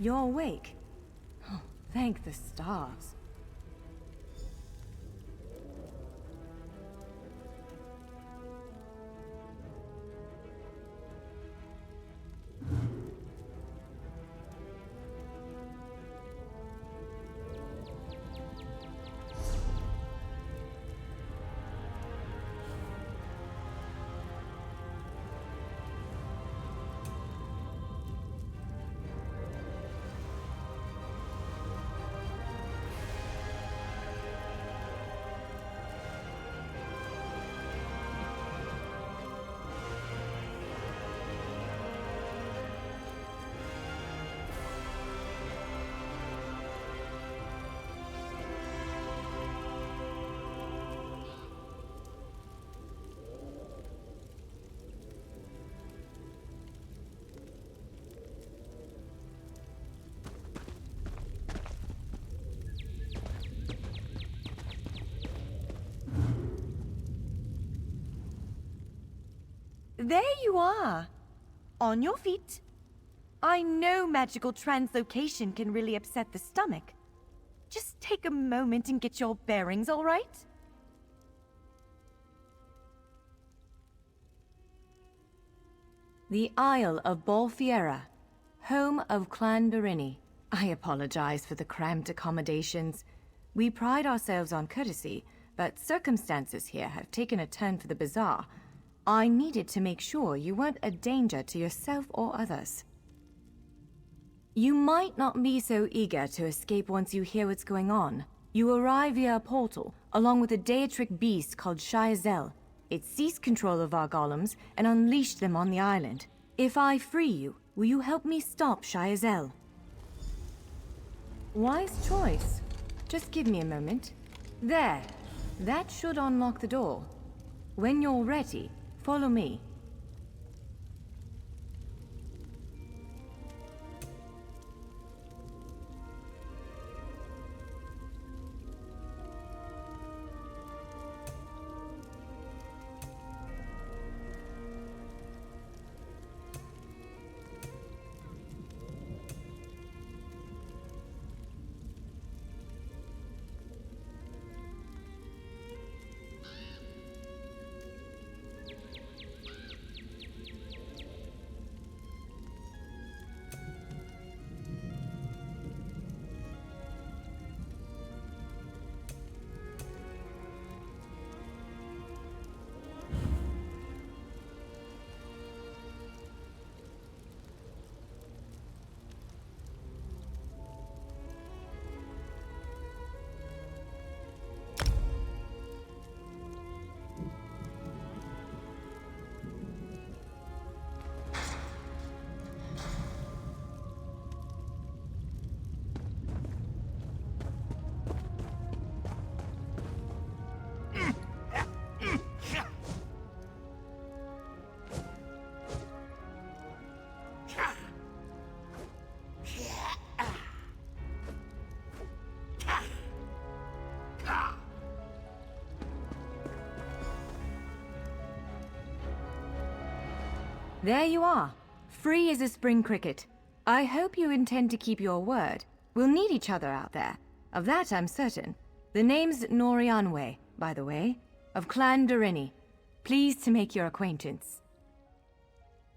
You're awake. Oh, thank the stars. There you are! On your feet. I know magical translocation can really upset the stomach. Just take a moment and get your bearings, all right? The Isle of Bolfiera, home of Clan Berini. I apologize for the cramped accommodations. We pride ourselves on courtesy, but circumstances here have taken a turn for the bizarre. I needed to make sure you weren't a danger to yourself or others. You might not be so eager to escape once you hear what's going on. You arrive via a portal, along with a Daetric beast called Shayazel. It seized control of our golems and unleashed them on the island. If I free you, will you help me stop Shayazel? Wise choice. Just give me a moment. There. That should unlock the door. When you're ready, follow me. There you are, free as a spring cricket. I hope you intend to keep your word. We'll need each other out there. Of that I'm certain. The name's Norianwe, by the way, of Clan Berini. Pleased to make your acquaintance.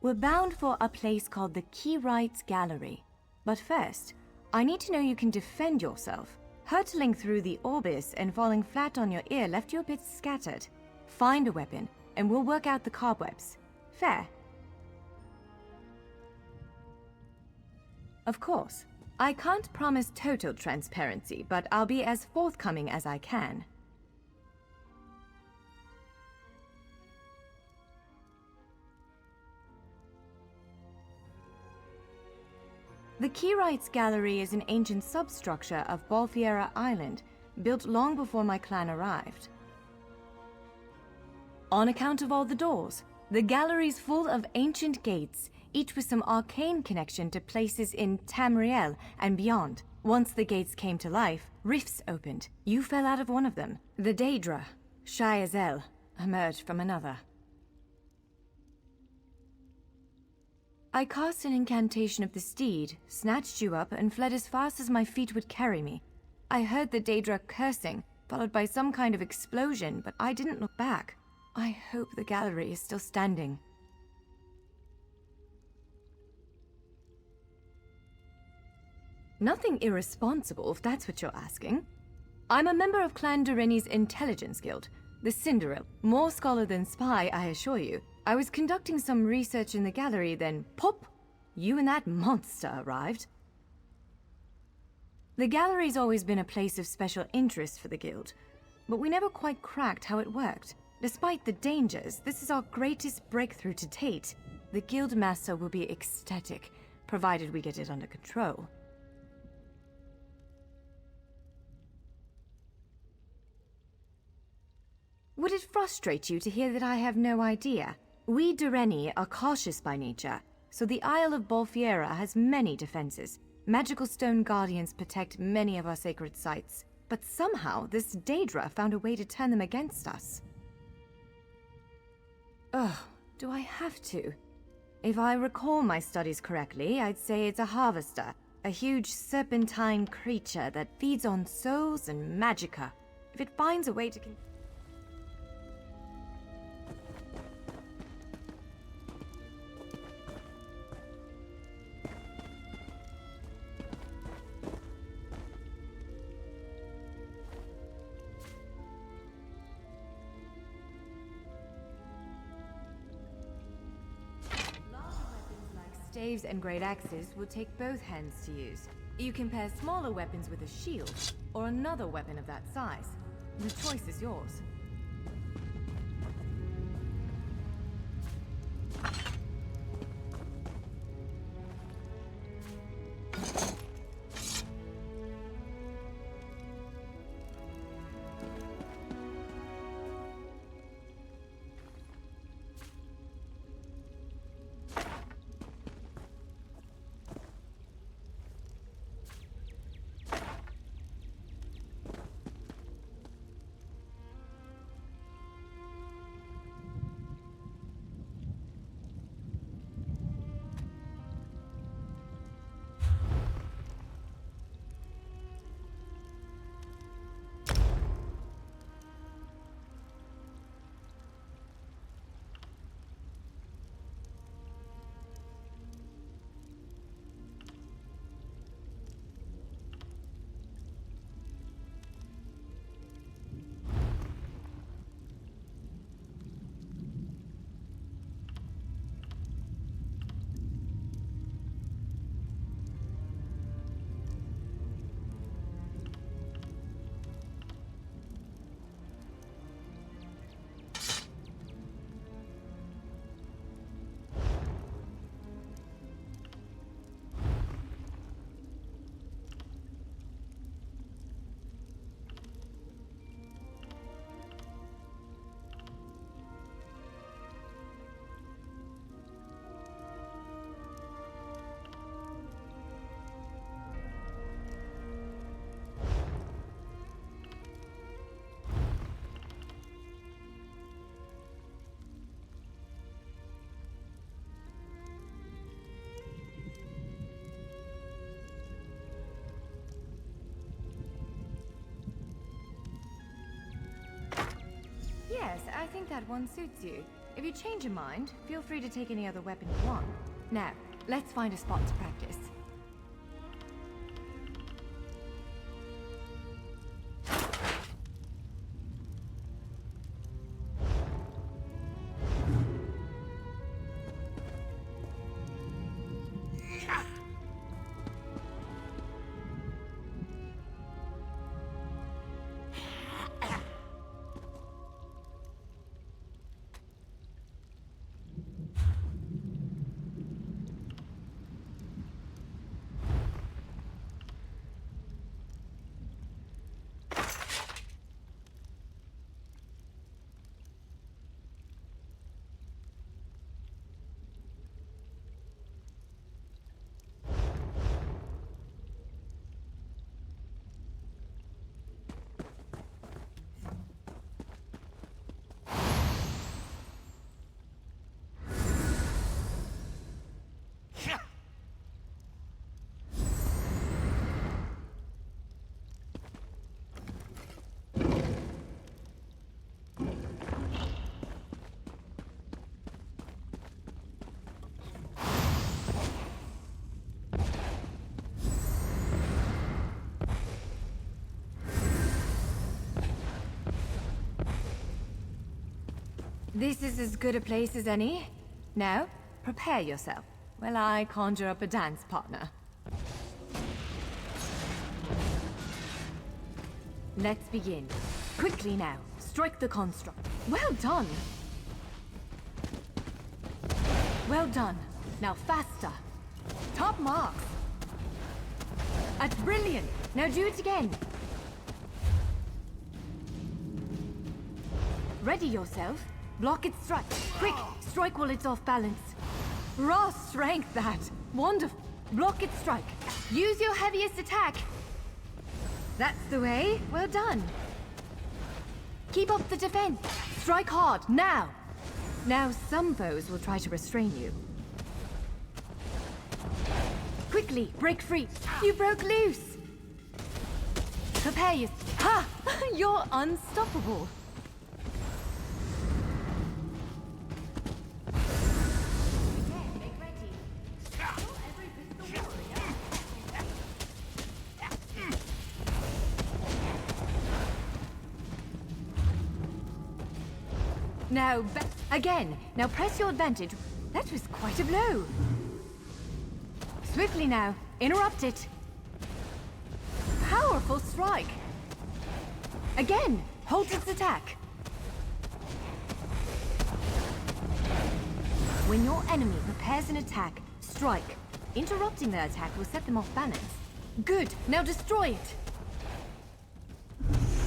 We're bound for a place called the Keyrights Gallery. But first, I need to know you can defend yourself. Hurtling through the Orbis and falling flat on your ear left you a bit scattered. Find a weapon, and we'll work out the cobwebs. Fair? Of course. I can't promise total transparency, but I'll be as forthcoming as I can. The Keyrights Gallery is an ancient substructure of Bolfiera Island, built long before my clan arrived. On account of all the doors, the gallery's full of ancient gates, each with some arcane connection to places in Tamriel and beyond. Once the gates came to life, rifts opened. You fell out of one of them. The Daedra, Shayazel, emerged from another. I cast an incantation of the steed, snatched you up, and fled as fast as my feet would carry me. I heard the Daedra cursing, followed by some kind of explosion, but I didn't look back. I hope the gallery is still standing. Nothing irresponsible, if that's what you're asking. I'm a member of Clan Dorini's Intelligence Guild, the Cinderella. More scholar than spy, I assure you. I was conducting some research in the gallery, then pop! You and that monster arrived. The gallery's always been a place of special interest for the guild, but we never quite cracked how it worked. Despite the dangers, this is our greatest breakthrough to date. The guild master will be ecstatic, provided we get it under control. Would it frustrate you to hear that I have no idea? We Doreni are cautious by nature, so the Isle of Bolfiera has many defenses. Magical stone guardians protect many of our sacred sites, but somehow this Daedra found a way to turn them against us. Ugh, do I have to? If I recall my studies correctly, I'd say it's a harvester, a huge serpentine creature that feeds on souls and magicka. If it finds a way to staves and great axes will take both hands to use. You can pair smaller weapons with a shield, or another weapon of that size. The choice is yours. Yes, I think that one suits you. If you change your mind, feel free to take any other weapon you want. Now, let's find a spot to practice. This is as good a place as any. Now, prepare yourself while I conjure up a dance partner. Let's begin. Quickly now, strike the construct. Well done! Well done. Now faster. Top marks. That's brilliant. Now do it again. Ready yourself. Block its strike. Quick, strike while it's off balance. Raw strength, that. Wonderful. Block its strike. Use your heaviest attack. That's the way. Well done. Keep up the defense. Strike hard, now. Now some foes will try to restrain you. Quickly, break free. You broke loose. Prepare your... Ha! You're unstoppable. Now, again. Now press your advantage. That was quite a blow. Swiftly now. Interrupt it. Powerful strike. Again. Halt its attack. When your enemy prepares an attack, strike. Interrupting their attack will set them off balance. Good. Now destroy it.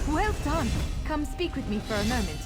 Well done. Come speak with me for a moment.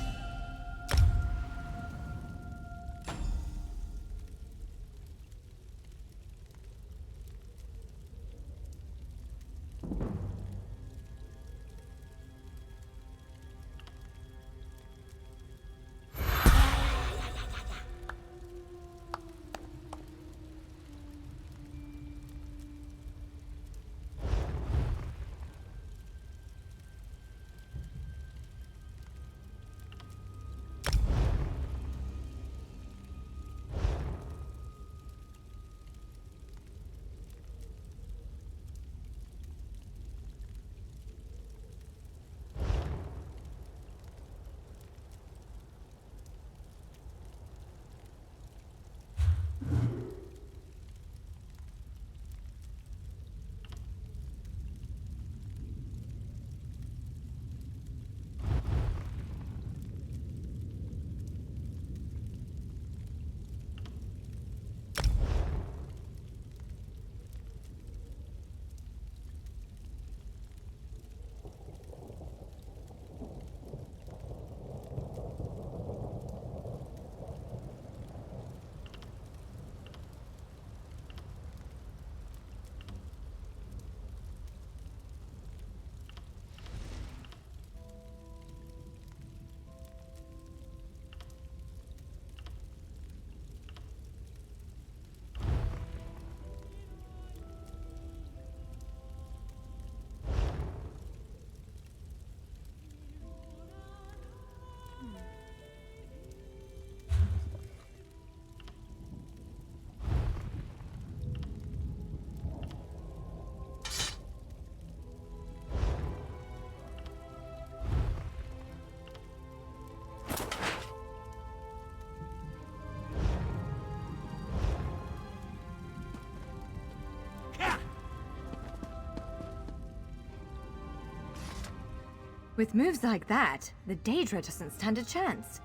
With moves like that, the Daedra doesn't stand a chance.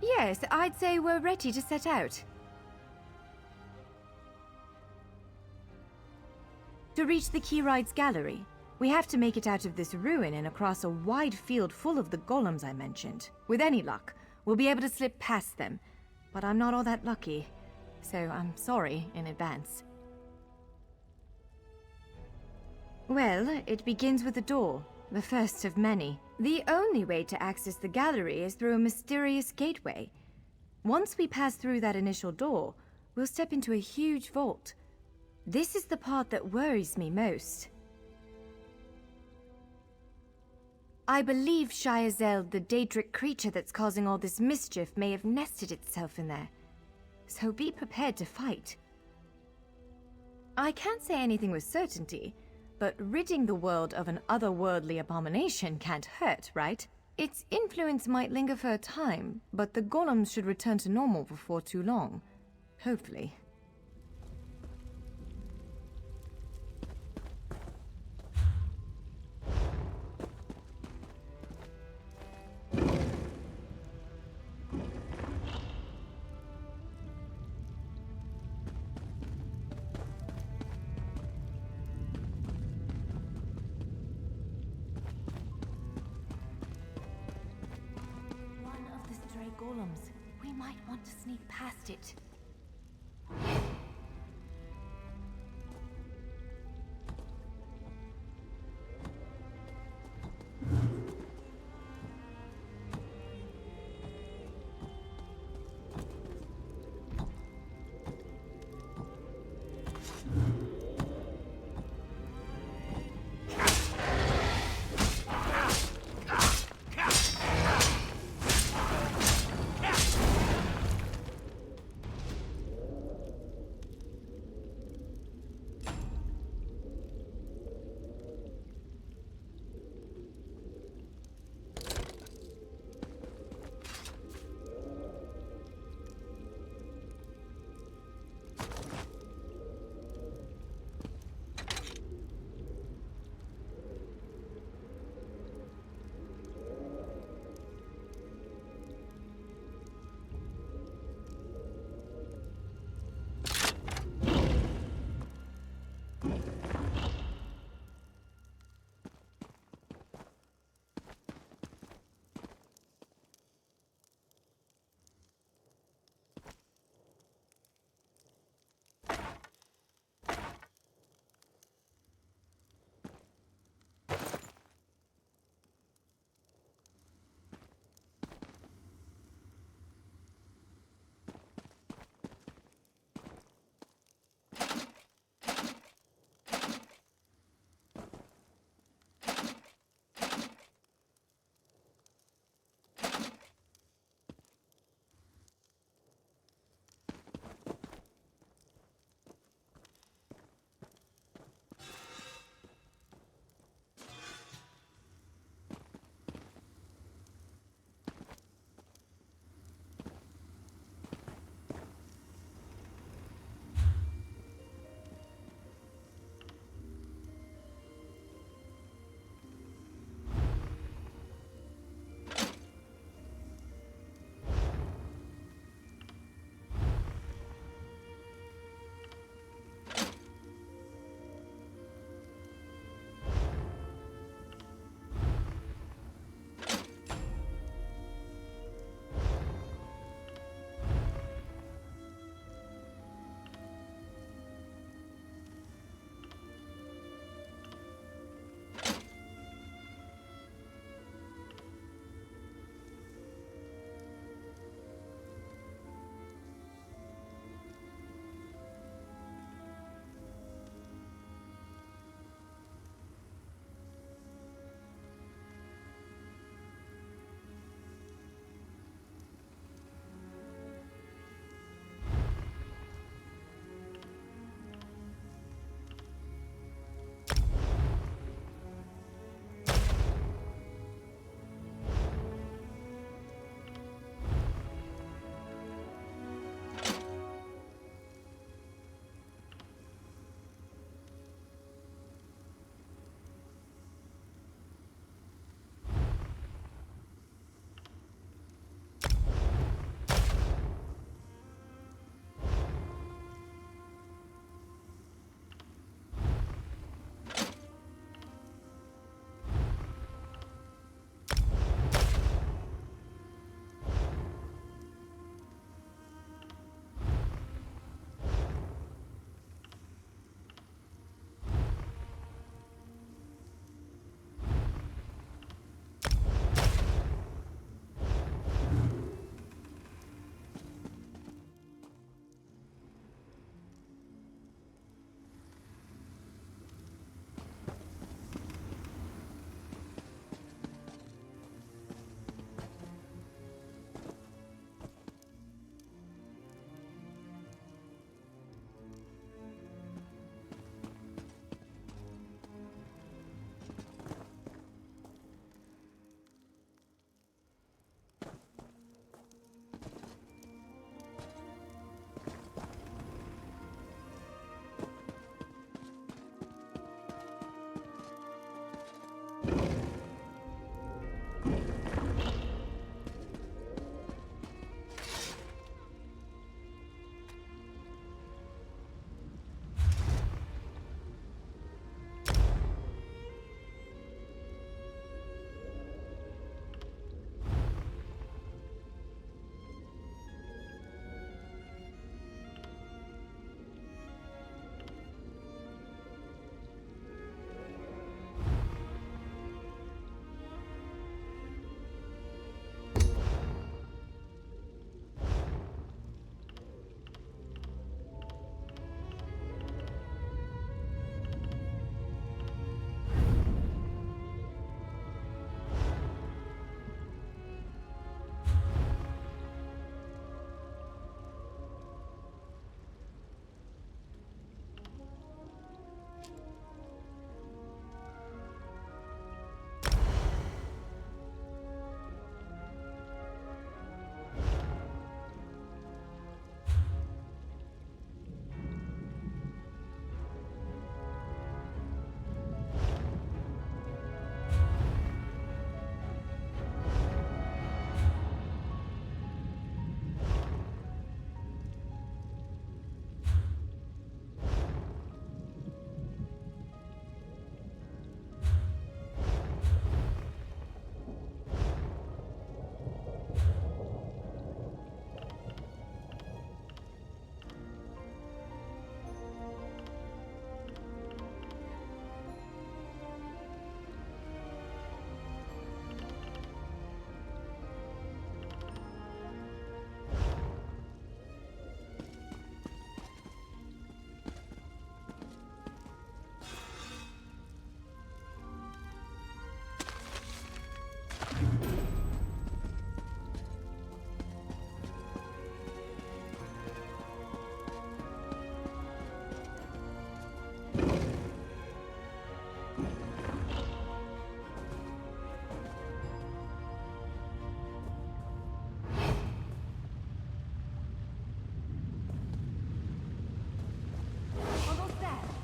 Yes, I'd say we're ready to set out. To reach the Keyride's gallery, we have to make it out of this ruin and across a wide field full of the golems I mentioned. With any luck, we'll be able to slip past them. But I'm not all that lucky, so I'm sorry in advance. Well, it begins with a door. The first of many. The only way to access the gallery is through a mysterious gateway. Once we pass through that initial door, we'll step into a huge vault. This is the part that worries me most. I believe Shiazel, the Daedric creature that's causing all this mischief, may have nested itself in there. So be prepared to fight. I can't say anything with certainty, but ridding the world of an otherworldly abomination can't hurt, right? Its influence might linger for a time, but the golems should return to normal before too long. Hopefully. Golems. We might want to sneak past it.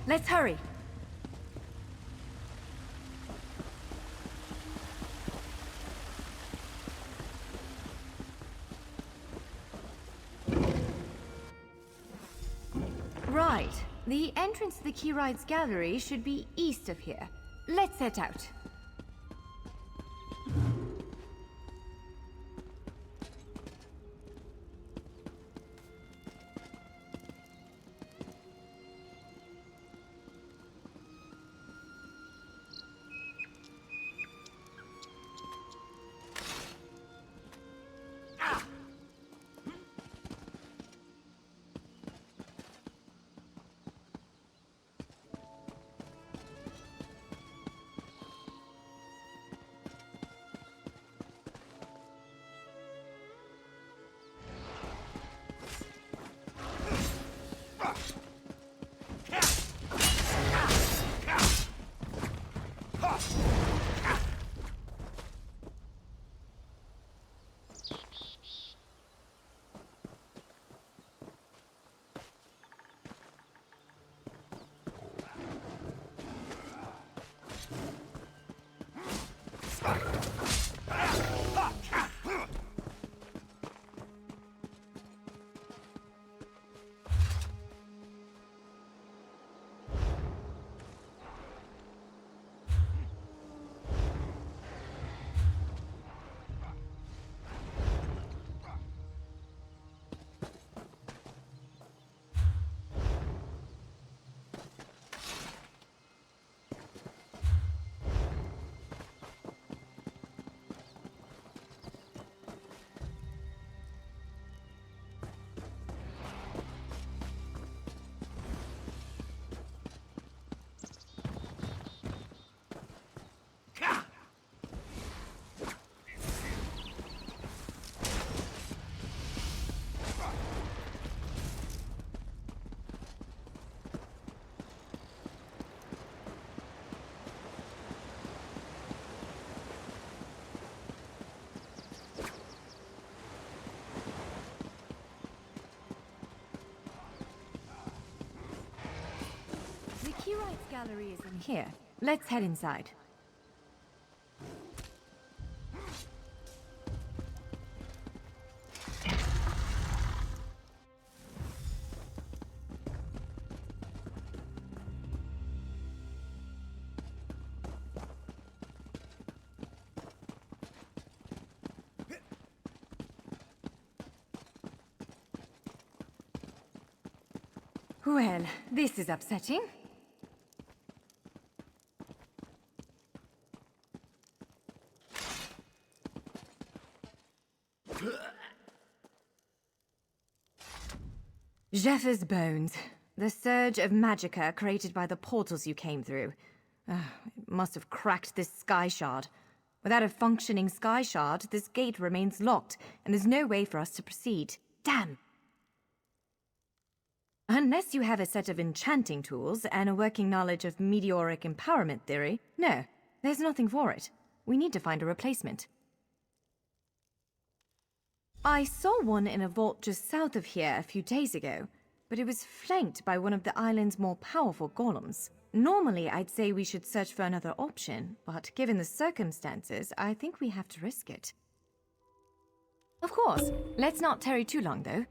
Let's hurry. Right. The entrance to the Keyride's gallery should be east of here. Let's set out. The Keyride's gallery is in here. Let's head inside. Well, this is upsetting. Jeffers' bones. The surge of magicka created by the portals you came through. It must have cracked this sky shard. Without a functioning sky shard, this gate remains locked, and there's no way for us to proceed. Damn! Unless you have a set of enchanting tools and a working knowledge of meteoric empowerment theory, no, there's nothing for it. We need to find a replacement. I saw one in a vault just south of here a few days ago, but it was flanked by one of the island's more powerful golems. Normally, I'd say we should search for another option, but given the circumstances, I think we have to risk it. Of course. Let's not tarry too long, though.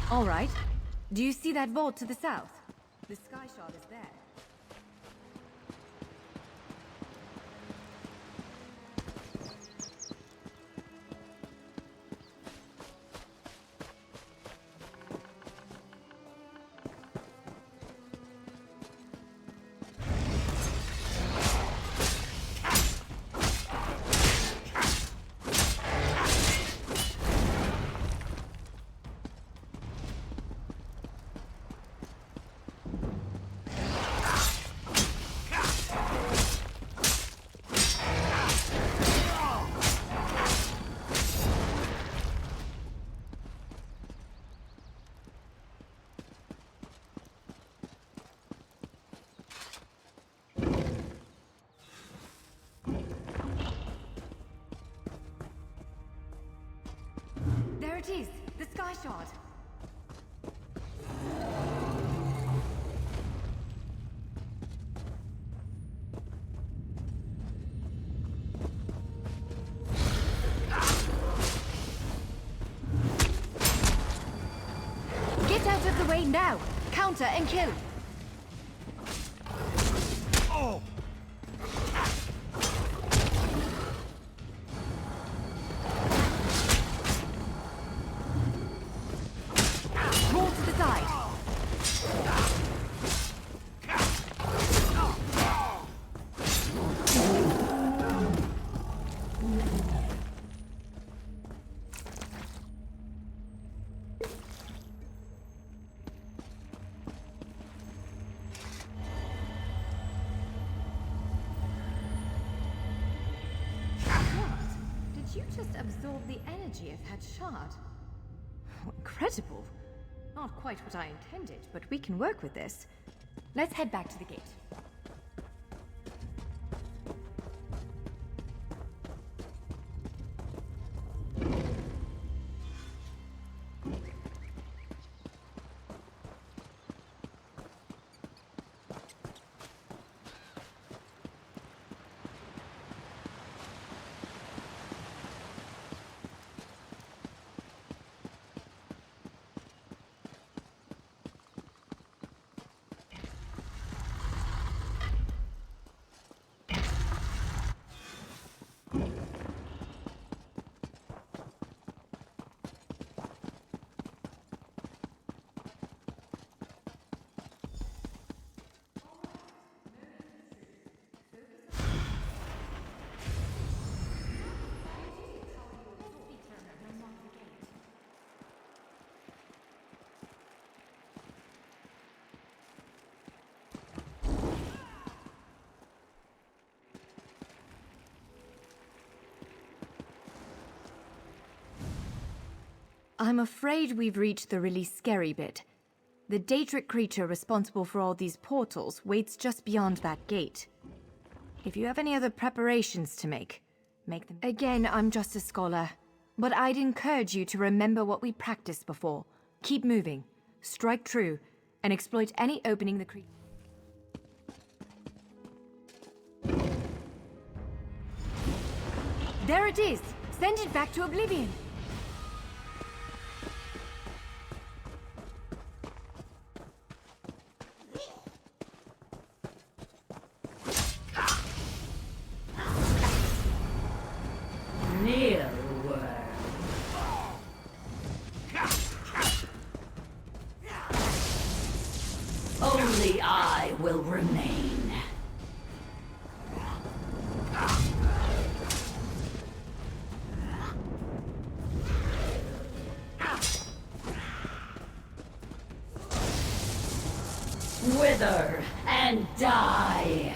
All right. Do you see that vault to the south? The sky shard is there. There it is! The sky shard! Get out of the way now! Counter and kill! Oh! Roll to the side! Did you just absorb the energy of that shard? Incredible. Not quite what I intended, but we can work with this. Let's head back to the gate. I'm afraid we've reached the really scary bit. The Daedric creature responsible for all these portals waits just beyond that gate. If you have any other preparations to make them. Again, I'm just a scholar, but I'd encourage you to remember what we practiced before. Keep moving, strike true, and exploit any opening the creature. There it is! Send it back to oblivion! Only I will remain. Wither and die.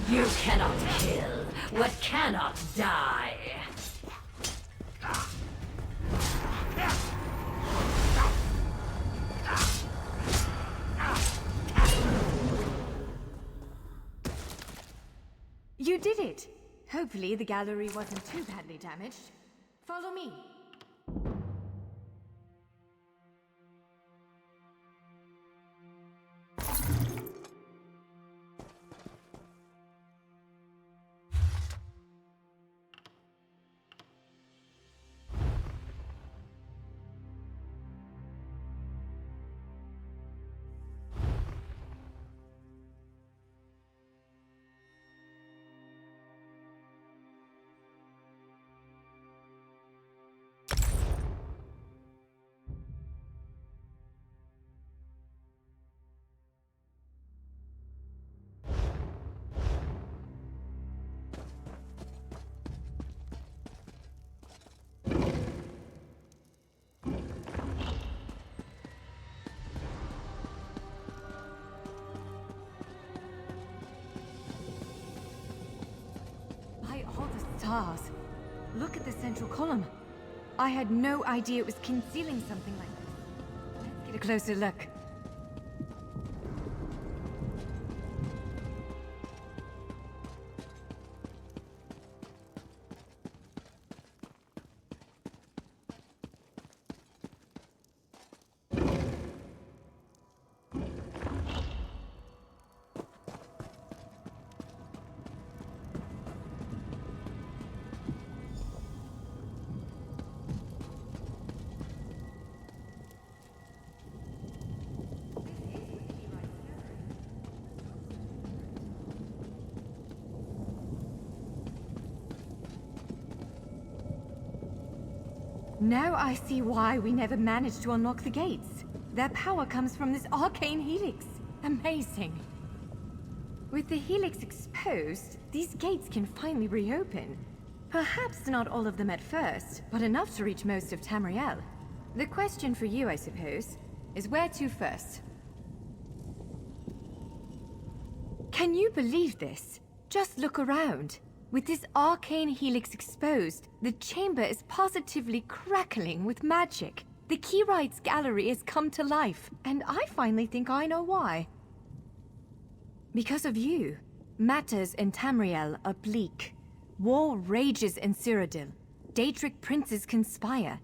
You cannot kill what cannot die. You did it! Hopefully the gallery wasn't too badly damaged. Follow me. stars. Look at the central column. I had no idea it was concealing something like this. Let's get a closer look. Now I see why we never managed to unlock the gates. Their power comes from this arcane helix. Amazing. With the helix exposed, these gates can finally reopen. Perhaps not all of them at first, but enough to reach most of Tamriel. The question for you, I suppose, is where to first? Can you believe this? Just look around. With this arcane helix exposed, the chamber is positively crackling with magic. The Keyrights Gallery has come to life, and I finally think I know why. Because of you, matters in Tamriel are bleak. War rages in Cyrodiil. Daedric princes conspire.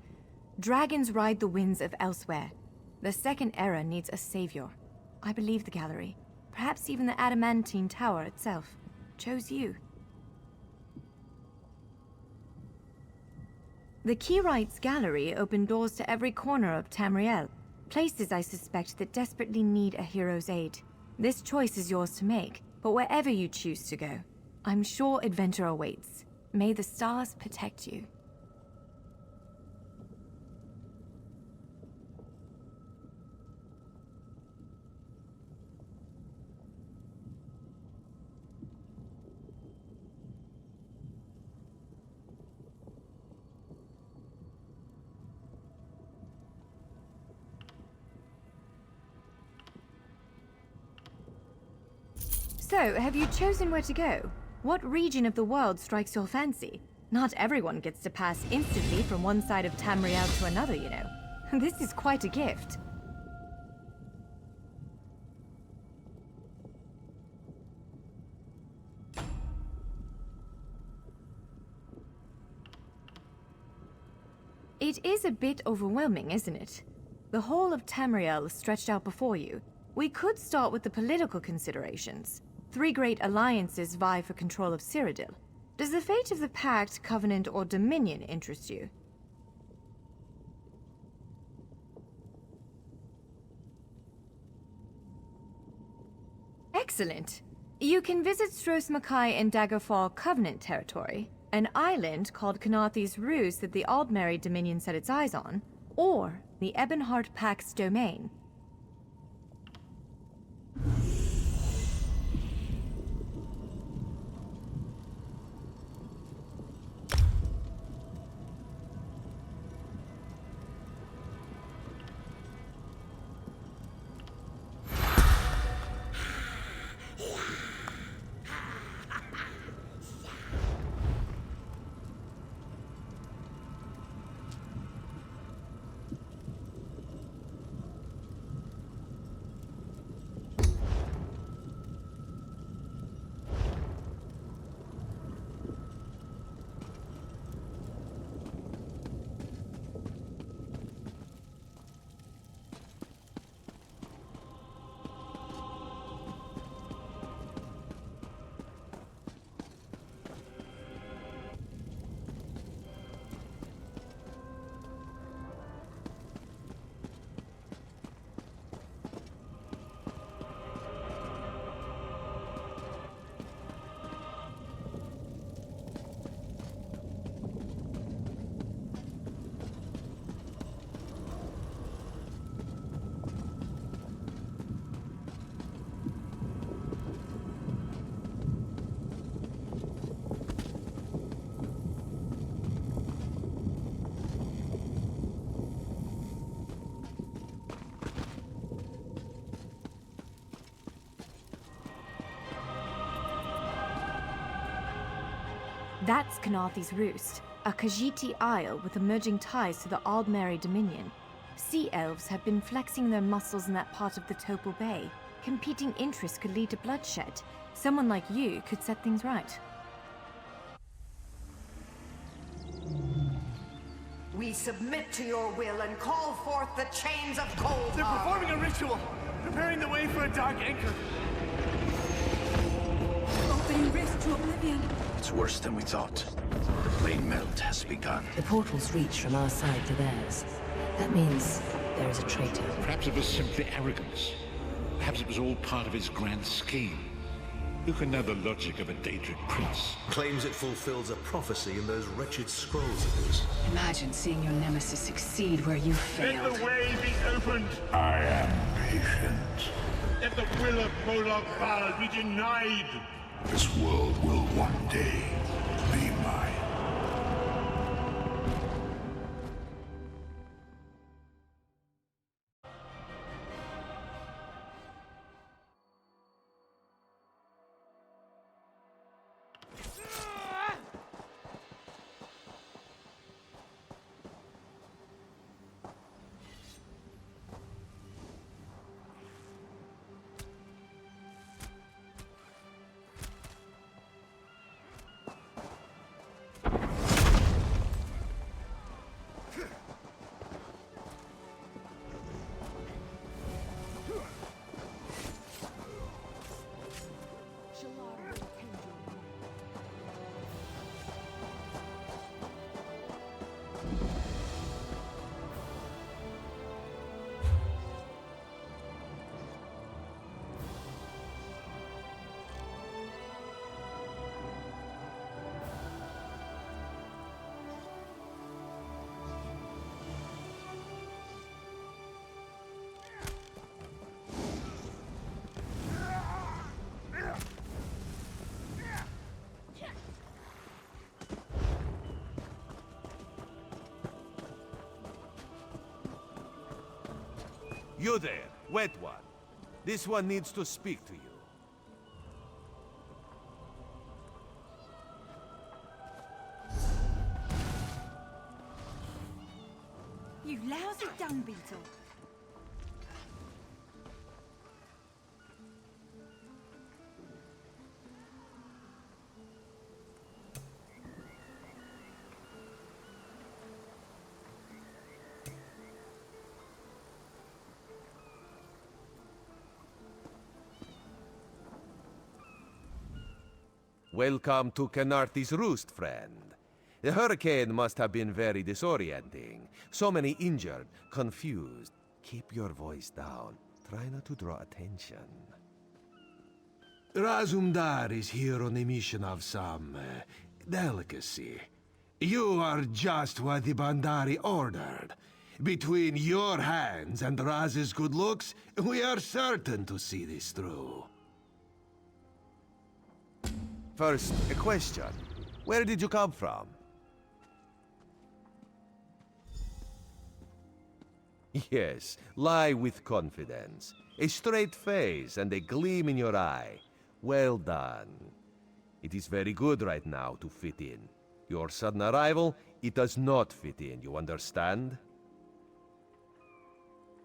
Dragons ride the winds of elsewhere. The Second Era needs a savior. I believe the Gallery, perhaps even the Adamantine Tower itself, chose you. The Keyrights Gallery opened doors to every corner of Tamriel, places I suspect that desperately need a hero's aid. This choice is yours to make, but wherever you choose to go, I'm sure adventure awaits. May the stars protect you. So, have you chosen where to go? What region of the world strikes your fancy? Not everyone gets to pass instantly from one side of Tamriel to another, you know. This is quite a gift. It is a bit overwhelming, isn't it? The whole of Tamriel is stretched out before you. We could start with the political considerations. 3 great alliances vie for control of Cyrodiil. Does the fate of the Pact, Covenant, or Dominion interest you? Excellent. You can visit Stros Makai in Daggerfall Covenant territory, an island called Canathi's Ruse that the Aldmeri Dominion set its eyes on, or the Ebonheart Pact's domain. That's Canarthy's Roost, a Khajiiti isle with emerging ties to the Aldmeri Dominion. Sea elves have been flexing their muscles in that part of the Topal Bay. Competing interests could lead to bloodshed. Someone like you could set things right. We submit to your will and call forth the chains of cold. They're performing a ritual, preparing the way for a dark anchor. Opening rift to oblivion. It's worse than we thought. The plane melt has begun. The portals reach from our side to theirs. That means there is a traitor. Perhaps it was simply arrogance. Perhaps it was all part of his grand scheme. Who can know the logic of a Daedric prince? Claims it fulfills a prophecy in those wretched scrolls of his. Imagine seeing your nemesis succeed where you failed. Let the way be opened! I am patient. Let the will of Molag Bal be denied! This world will one day be mine. You there, wet one. This one needs to speak to you. You lousy dung beetle. Welcome to Canarthy's Roost, friend. The hurricane must have been very disorienting. So many injured, confused. Keep your voice down. Try not to draw attention. Razumdar is here on a mission of some delicacy. You are just what the Bandari ordered. Between your hands and Raz's good looks, we are certain to see this through. First, a question. Where did you come from? Yes, lie with confidence. A straight face and a gleam in your eye. Well done. It is very good right now to fit in. Your sudden arrival, it does not fit in, you understand?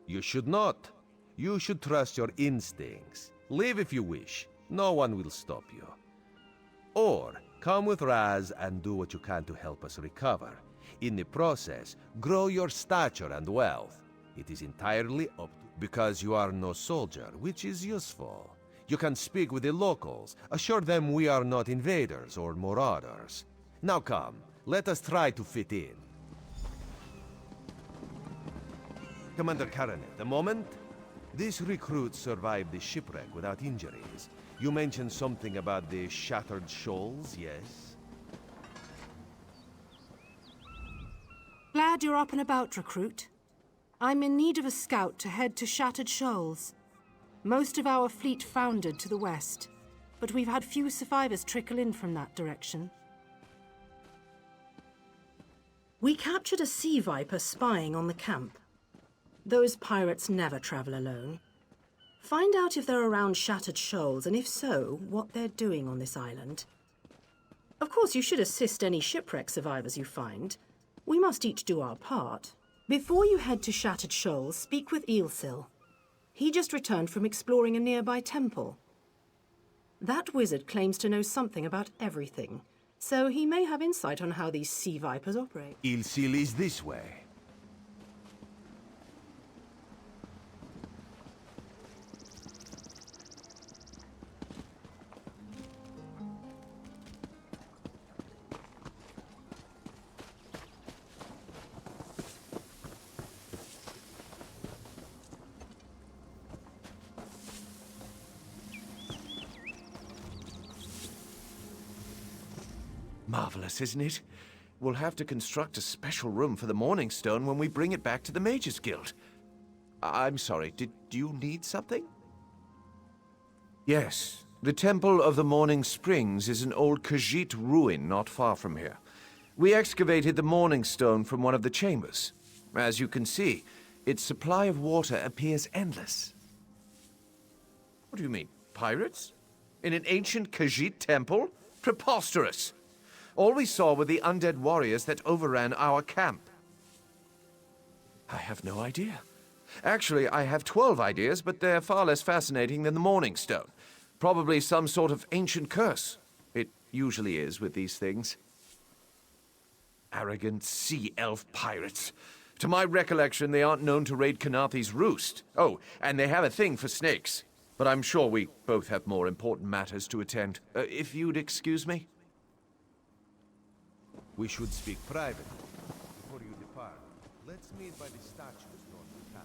You should not. You should trust your instincts. Leave if you wish. No one will stop you. Or, come with Raz and do what you can to help us recover. In the process, grow your stature and wealth. It is entirely up to you. Because you are no soldier, which is useful. You can speak with the locals, assure them we are not invaders or marauders. Now come, let us try to fit in. Commander Caranet, a moment? This recruit survived the shipwreck without injuries. You mentioned something about the Shattered Shoals, yes? Glad you're up and about, recruit. I'm in need of a scout to head to Shattered Shoals. Most of our fleet foundered to the west, but we've had few survivors trickle in from that direction. We captured a sea viper spying on the camp. Those pirates never travel alone. Find out if they're around Shattered Shoals, and if so, what they're doing on this island. Of course, you should assist any shipwreck survivors you find. We must each do our part. Before you head to Shattered Shoals, speak with Eelsil. He just returned from exploring a nearby temple. That wizard claims to know something about everything, so he may have insight on how these sea vipers operate. Ilsil is this way. Marvelous, isn't it? We'll have to construct a special room for the Morning Stone when we bring it back to the Mages Guild. I'm sorry, did you need something? Yes, the Temple of the Morning Springs is an old Khajiit ruin not far from here. We excavated the Morning Stone from one of the chambers. As you can see, its supply of water appears endless. What do you mean, pirates? In an ancient Khajiit temple? Preposterous! All we saw were the undead warriors that overran our camp. I have no idea. Actually, I have 12 ideas, but they're far less fascinating than the Morning Stone. Probably some sort of ancient curse. It usually is with these things. Arrogant sea elf pirates. To my recollection, they aren't known to raid Kanathi's roost. Oh, and they have a thing for snakes. But I'm sure we both have more important matters to attend. If you'd excuse me? We should speak privately. Before you depart, let's meet by the statues north of town.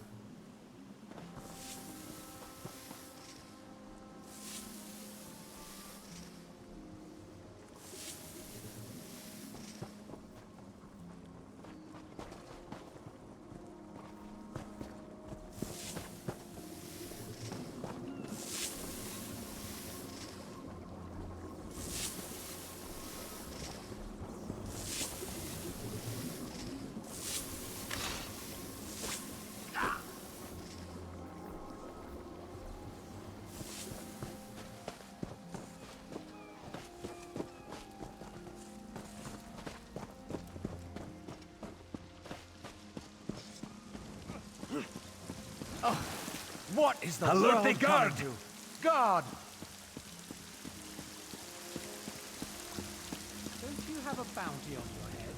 What is the Alert world the guard! coming to? Guard! Don't you have a bounty on your head?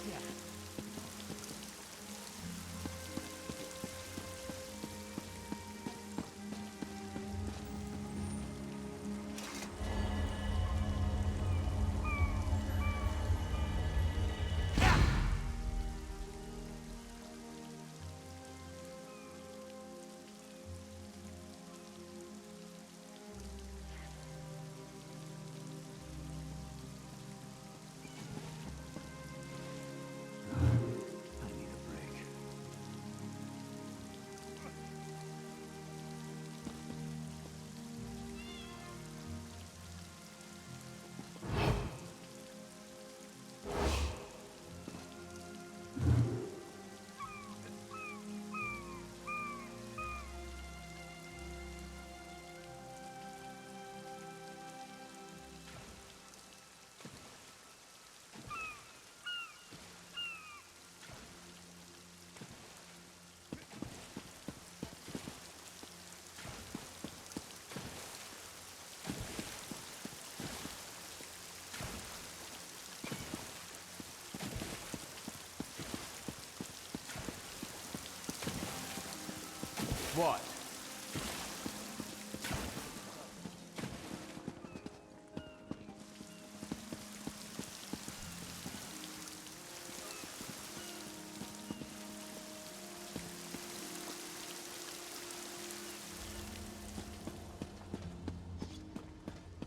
Yeah. What?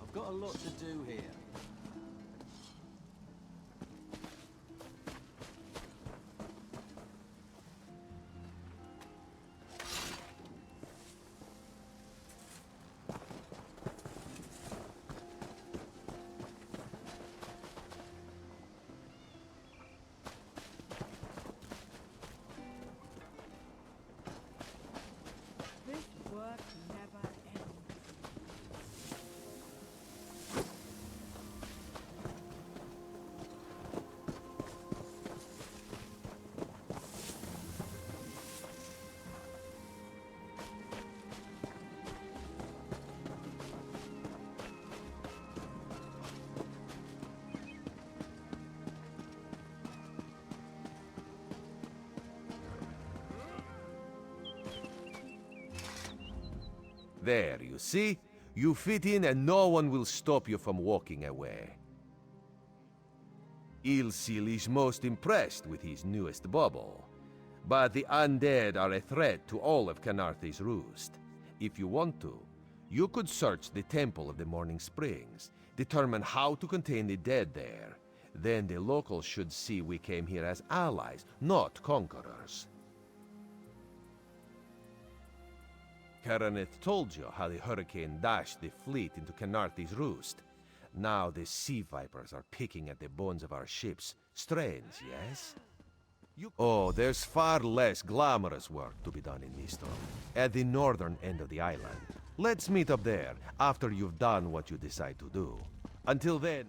I've got a lot to do here. There, you see? You fit in and no one will stop you from walking away. Ilsil is most impressed with his newest bauble. But the undead are a threat to all of Canarthy's Roost. If you want to, you could search the Temple of the Morning Springs, determine how to contain the dead there. Then the locals should see we came here as allies, not conquerors. Karaneth told you how the hurricane dashed the fleet into Canarthy's Roost. Now the sea vipers are picking at the bones of our ships. Strange, yes? Oh, there's far less glamorous work to be done in Mistral, at the northern end of the island. Let's meet up there, after you've done what you decide to do. Until then...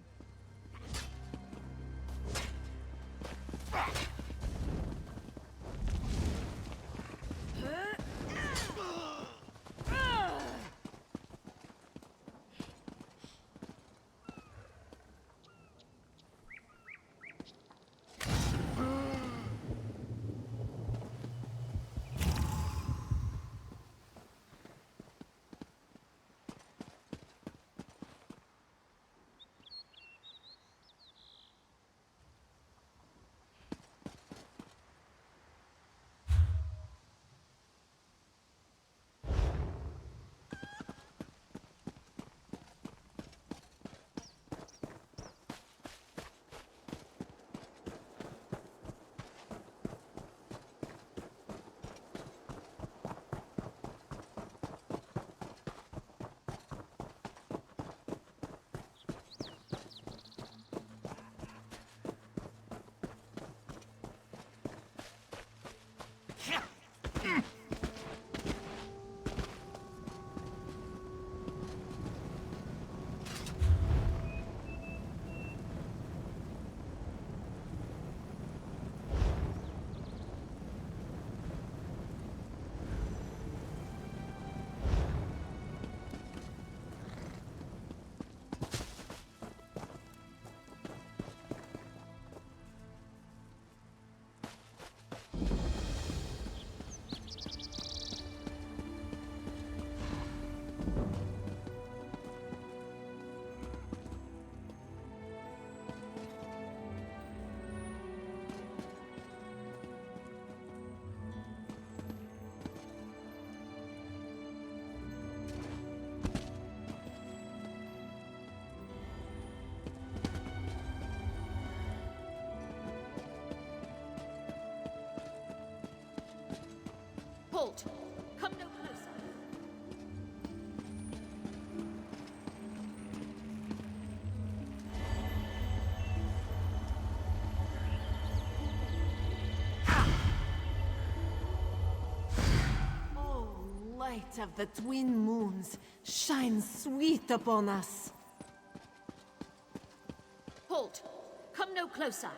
Halt! Come no closer. Oh, light of the twin moons, shine sweet upon us. Halt! Come no closer.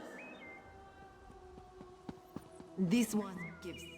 This one gives thanks.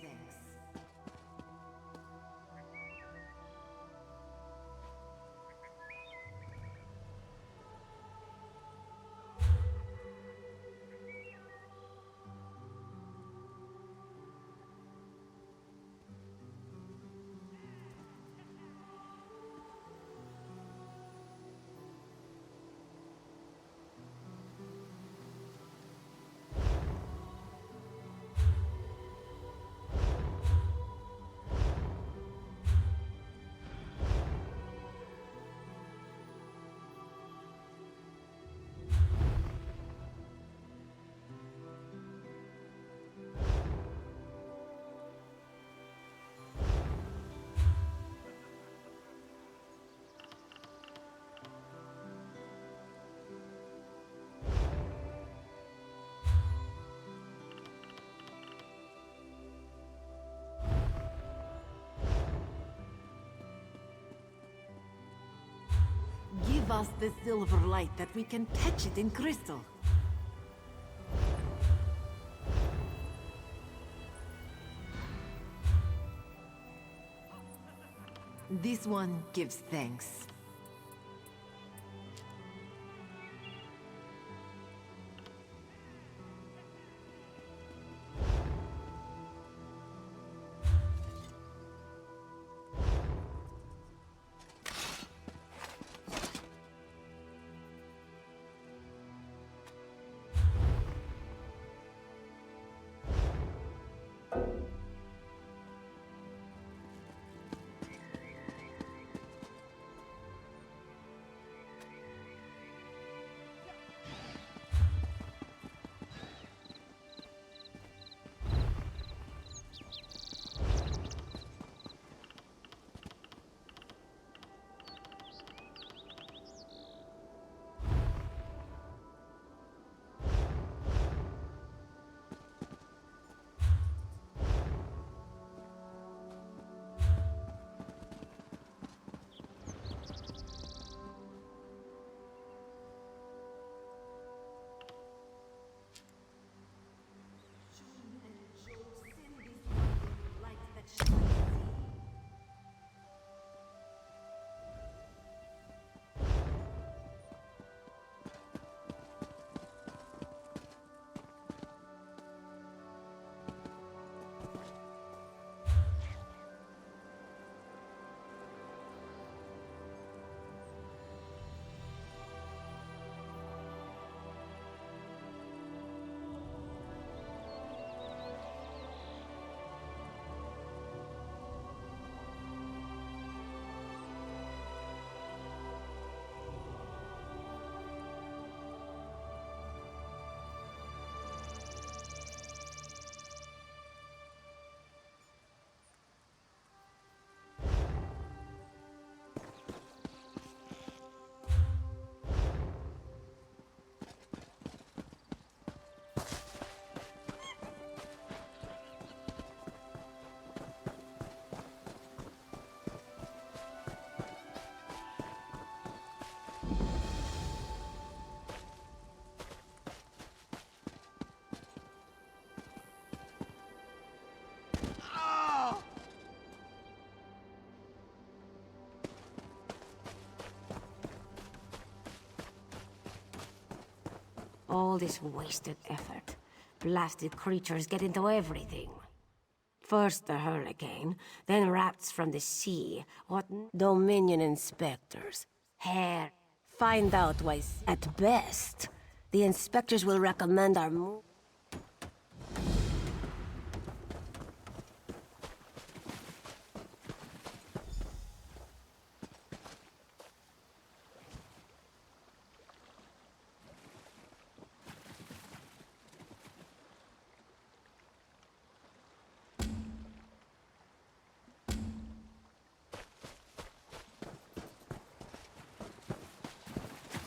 Give us the silver light that we can catch it in crystal. This one gives thanks. All this wasted effort. Blasted creatures get into everything. First the hurricane, then rats from the sea. What Dominion inspectors? Hair. Find out why, at best, the inspectors will recommend our move.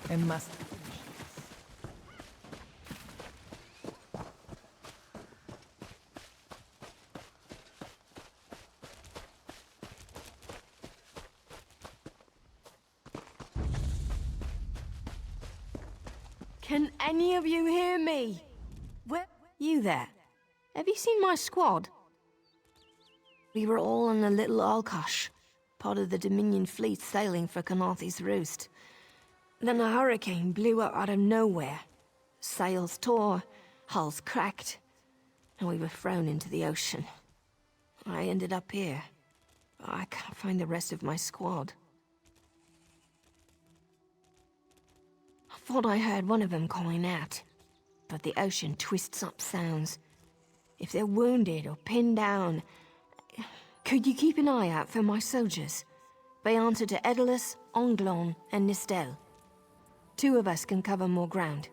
I must. Can any of you hear me? Where? You there? Have you seen my squad? We were all on a little Alkosh, part of the Dominion fleet sailing for Canarthy's Roost. Then a hurricane blew up out of nowhere. Sails tore, hulls cracked, and we were thrown into the ocean. I ended up here. I can't find the rest of my squad. I thought I heard one of them calling out, but the ocean twists up sounds. If they're wounded or pinned down, could you keep an eye out for my soldiers? They answer to Edalus, Onglon, and Nistel. 2 of us can cover more ground.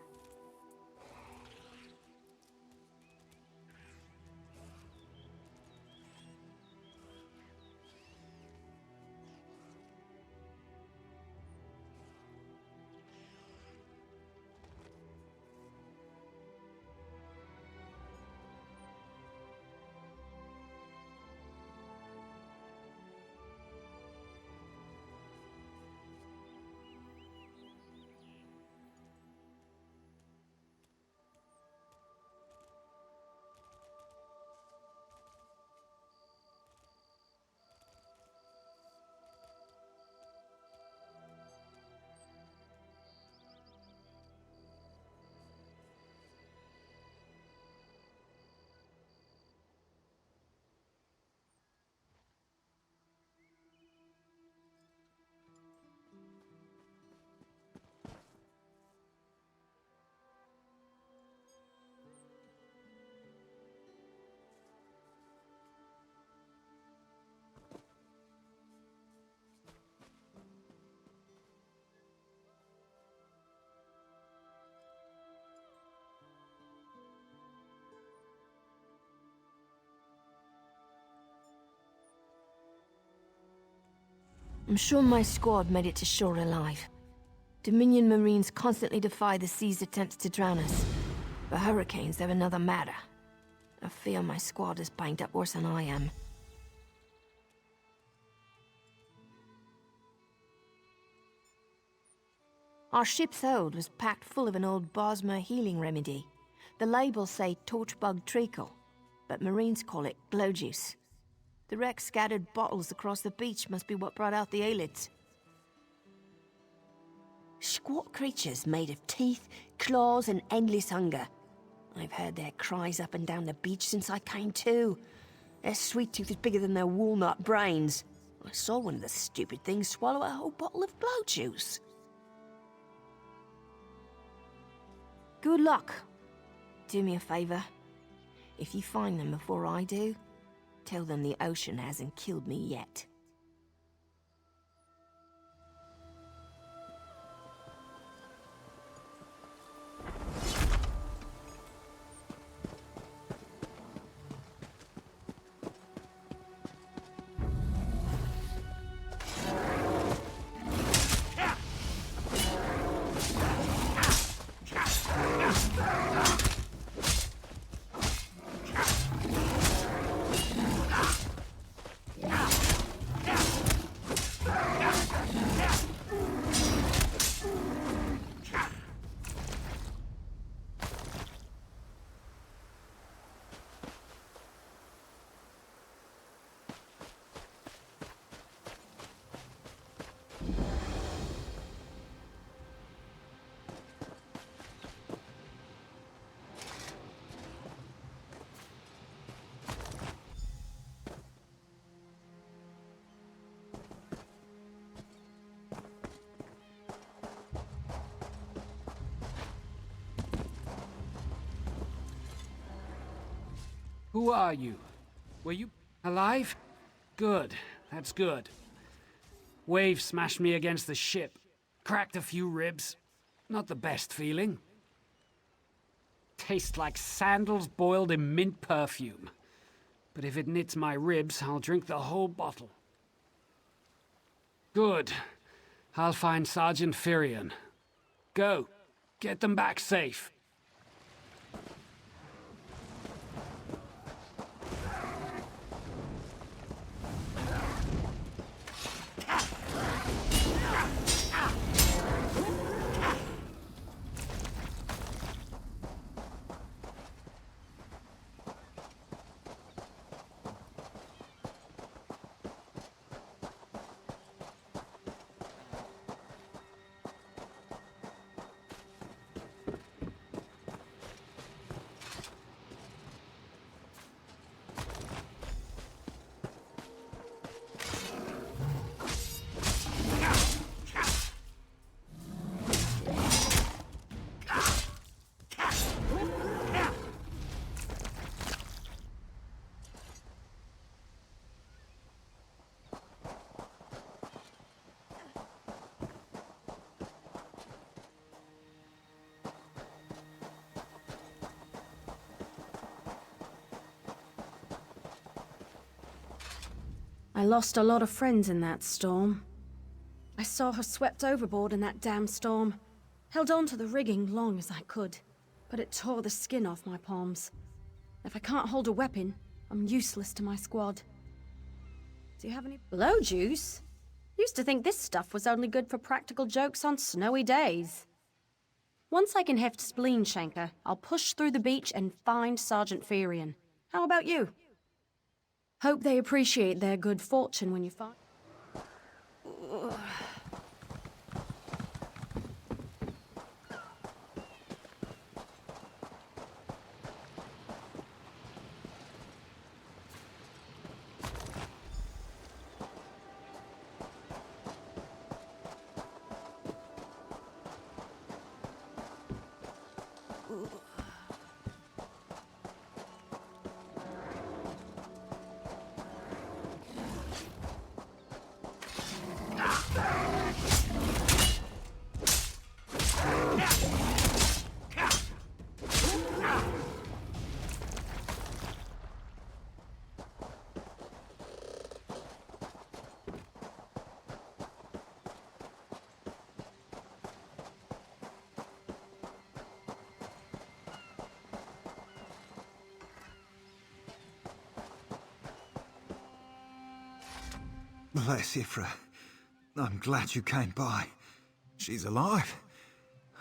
I'm sure my squad made it to shore alive. Dominion Marines constantly defy the sea's attempts to drown us, but hurricanes are another matter. I fear my squad is banged up worse than I am. Our ship's hold was packed full of an old Bosmer healing remedy. The labels say torchbug treacle, but Marines call it glow juice. The wreck scattered bottles across the beach must be what brought out the aelids. Squat creatures made of teeth, claws, and endless hunger. I've heard their cries up and down the beach since I came to. Their sweet tooth is bigger than their walnut brains. I saw one of the stupid things swallow a whole bottle of glow juice. Good luck. Do me a favor. If you find them before I do, tell them the ocean hasn't killed me yet. Who are you? Were you alive? Good. That's good. Wave smashed me against the ship. Cracked a few ribs. Not the best feeling. Tastes like sandals boiled in mint perfume. But if it knits my ribs, I'll drink the whole bottle. Good. I'll find Sergeant Firion. Go. Get them back safe. I lost a lot of friends in that storm. I saw her swept overboard in that damn storm. Held on to the rigging long as I could, but it tore the skin off my palms. If I can't hold a weapon, I'm useless to my squad. Do you have any blow juice? Used to think this stuff was only good for practical jokes on snowy days. Once I can heft Spleen Shanker, I'll push through the beach and find Sergeant Firion. How about you? Hope they appreciate their good fortune when you find... Bless Ifra. I'm glad you came by. She's alive.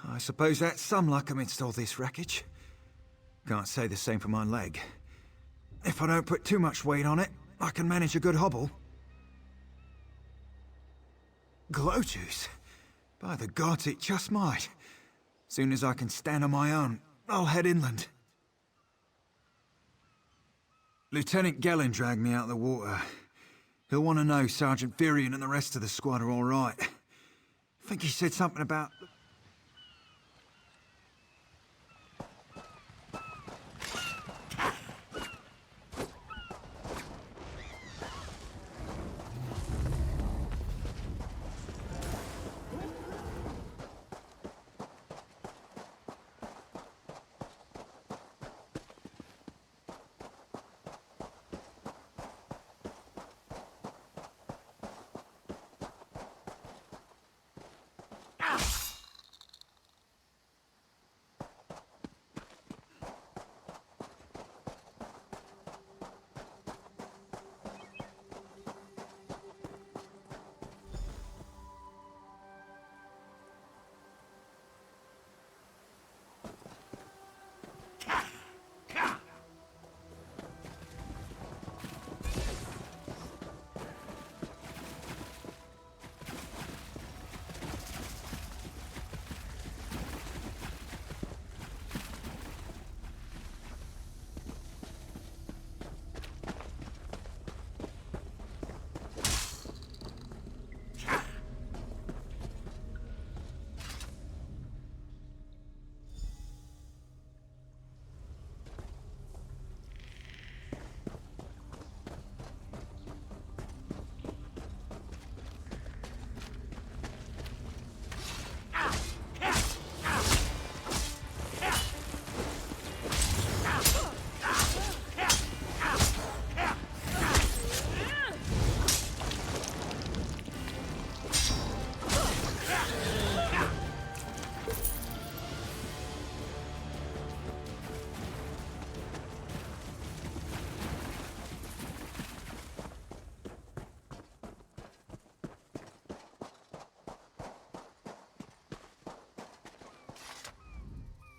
I suppose that's some luck amidst all this wreckage. Can't say the same for my leg. If I don't put too much weight on it, I can manage a good hobble. Glow juice? By the gods, it just might. Soon as I can stand on my own, I'll head inland. Lieutenant Gellin dragged me out of the water. He'll want to know Sergeant Firion and the rest of the squad are all right. I think he said something about...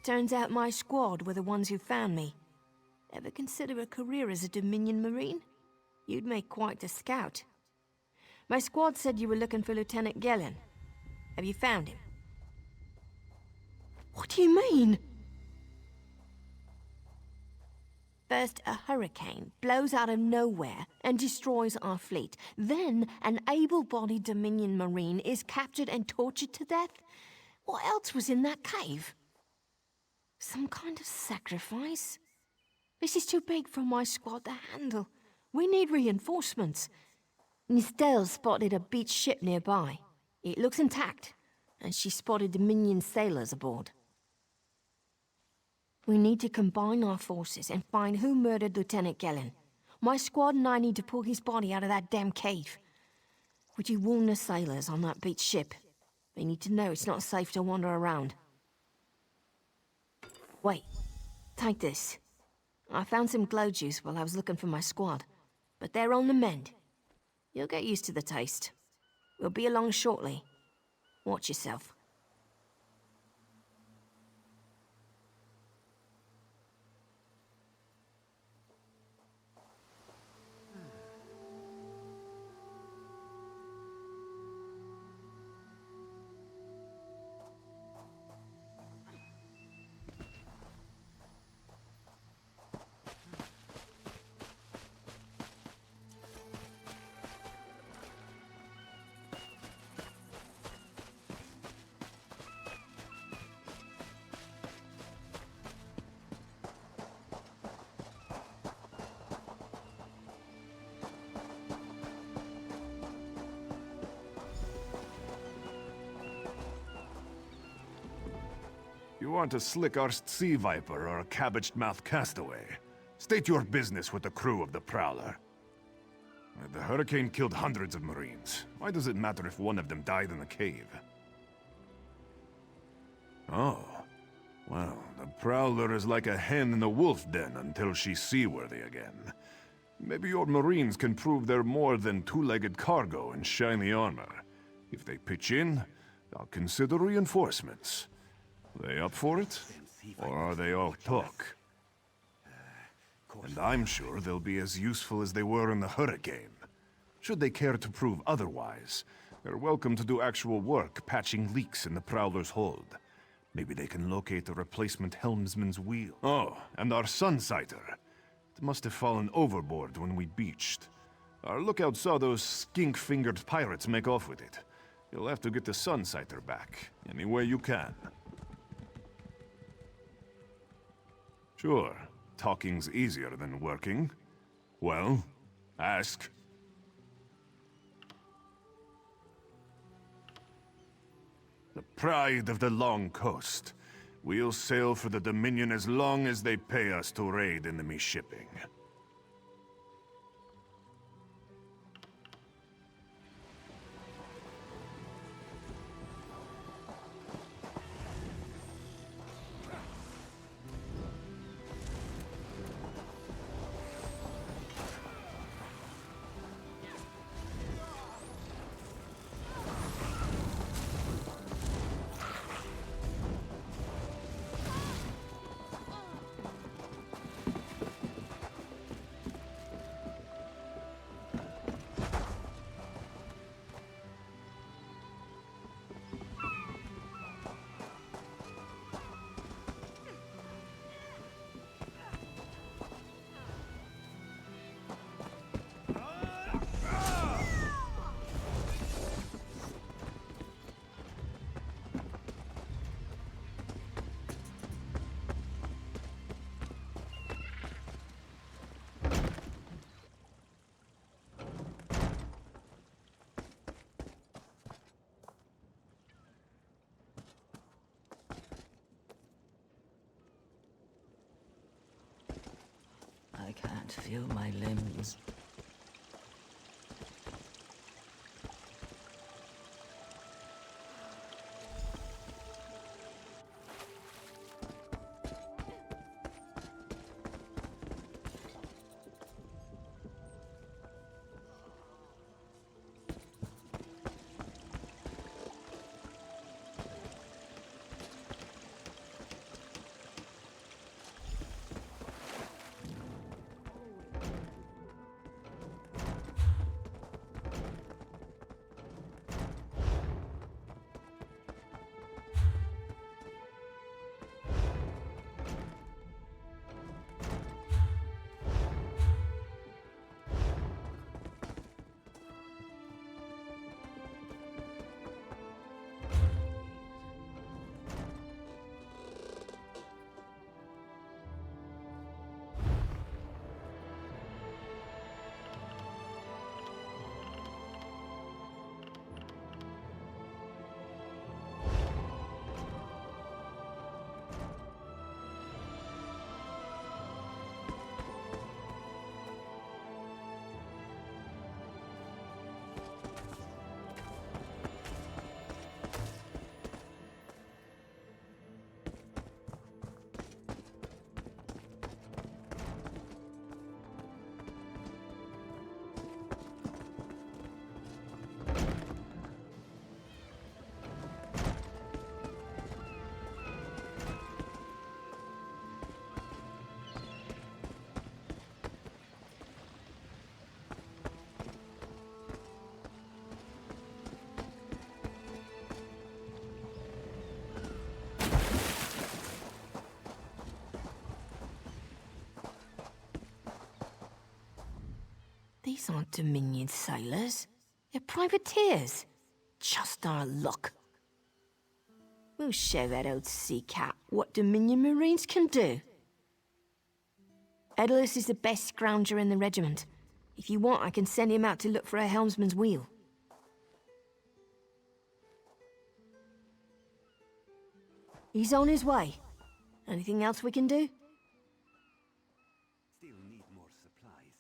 Turns out my squad were the ones who found me. Ever consider a career as a Dominion Marine? You'd make quite a scout. My squad said you were looking for Lieutenant Gellin. Have you found him? What do you mean? First, a hurricane blows out of nowhere and destroys our fleet. Then, an able-bodied Dominion Marine is captured and tortured to death? What else was in that cave? Some kind of sacrifice? This is too big for my squad to handle. We need reinforcements. Nistel spotted a beached ship nearby. It looks intact, and she spotted Dominion sailors aboard. We need to combine our forces and find who murdered Lieutenant Gellin. My squad and I need to pull his body out of that damn cave. Would you warn the sailors on that beached ship? They need to know it's not safe to wander around. Wait, take this. I found some glow juice while I was looking for my squad, but they're on the mend. You'll get used to the taste. We'll be along shortly. Watch yourself. You aren't a slick-arsed sea viper or a cabbage-mouthed castaway. State your business with the crew of the Prowler. The hurricane killed hundreds of Marines. Why does it matter if one of them died in the cave? Oh. Well, the Prowler is like a hen in a wolf den until she's seaworthy again. Maybe your Marines can prove they're more than two-legged cargo and shiny armor. If they pitch in, I'll consider reinforcements. They up for it? Or are they all talk? And I'm sure they'll be as useful as they were in the hurricane. Should they care to prove otherwise, they're welcome to do actual work patching leaks in the Prowler's hold. Maybe they can locate a replacement helmsman's wheel. Oh, and our Sunsighter. It must have fallen overboard when we beached. Our lookout saw those skink-fingered pirates make off with it. You'll have to get the Sunsighter back, any way you can. Sure, talking's easier than working. Well, ask. The pride of the Long Coast. We'll sail for the Dominion as long as they pay us to raid enemy shipping. I can't feel my limbs. These aren't Dominion sailors. They're privateers. Just our luck. We'll show that old sea cat what Dominion Marines can do. Edalus is the best scrounger in the regiment. If you want, I can send him out to look for a helmsman's wheel. He's on his way. Anything else we can do? Still need more supplies.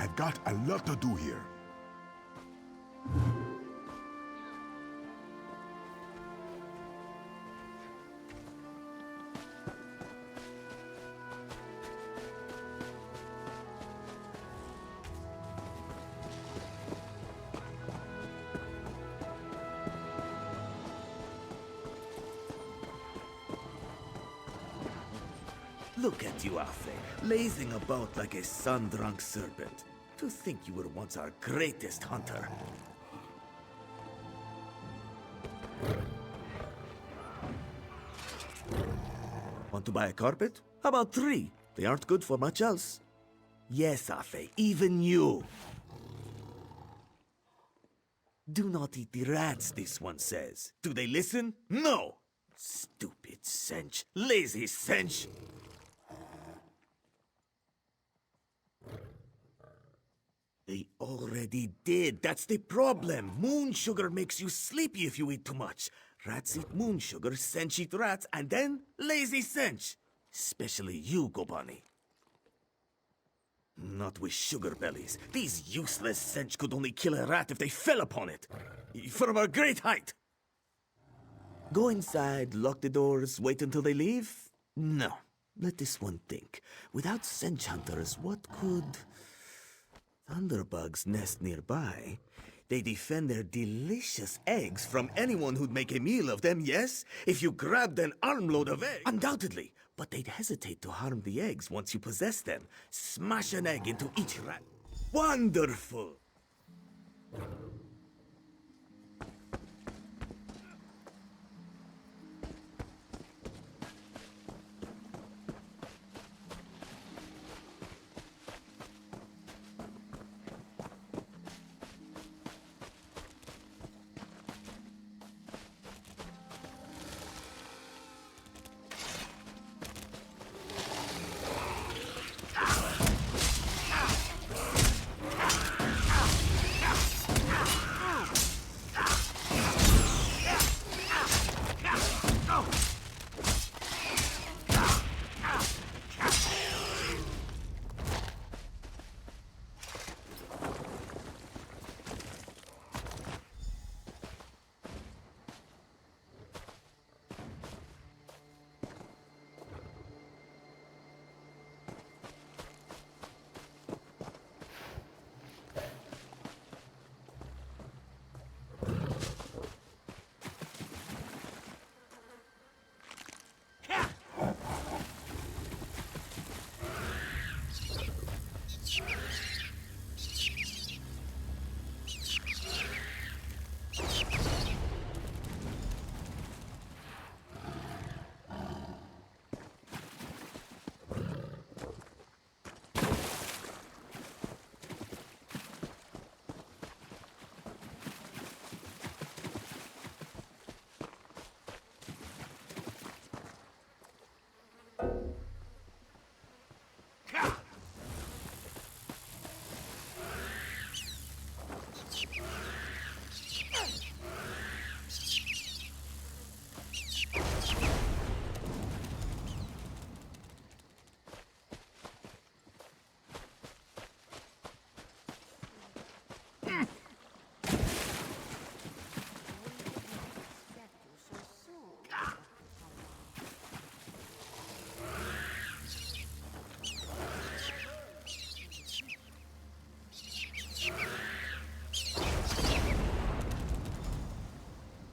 I've got a lot to do here. Look at you, Afe, lazing about like a sun-drunk serpent. To think you were once our greatest hunter. Want to buy a carpet? How about 3? They aren't good for much else. Yes, Afe, even you. Do not eat the rats, this one says. Do they listen? No! Stupid sench. Lazy sench. They already did. That's the problem. Moon sugar makes you sleepy if you eat too much. Rats eat moon sugar, sench eat rats, and then lazy sench. Especially you, Gobani. Not with sugar bellies. These useless sench could only kill a rat if they fell upon it. From a great height. Go inside, lock the doors, wait until they leave? No. Let this one think. Without sench hunters, what could... Thunderbugs nest nearby. They defend their delicious eggs from anyone who'd make a meal of them, yes? If you grabbed an armload of eggs, undoubtedly. But they'd hesitate to harm the eggs once you possess them. Smash an egg into each rat. Wonderful!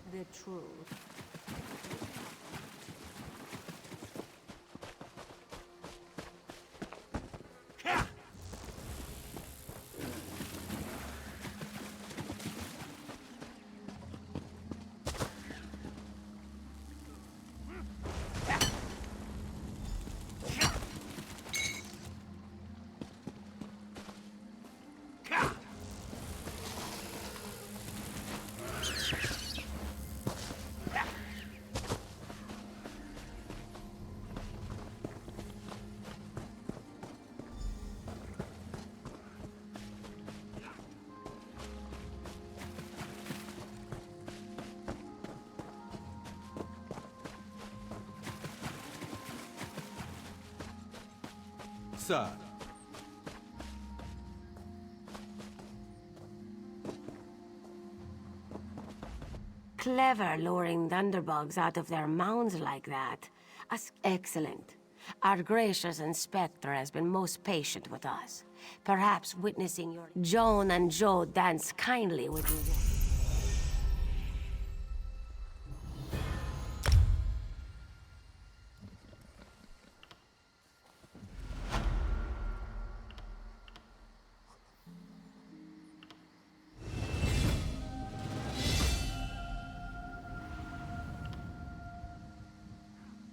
The truth. Sir. Clever luring thunderbugs out of their mounds like that. Excellent. Our gracious inspector has been most patient with us. Perhaps witnessing your Joan and Joe dance kindly with you.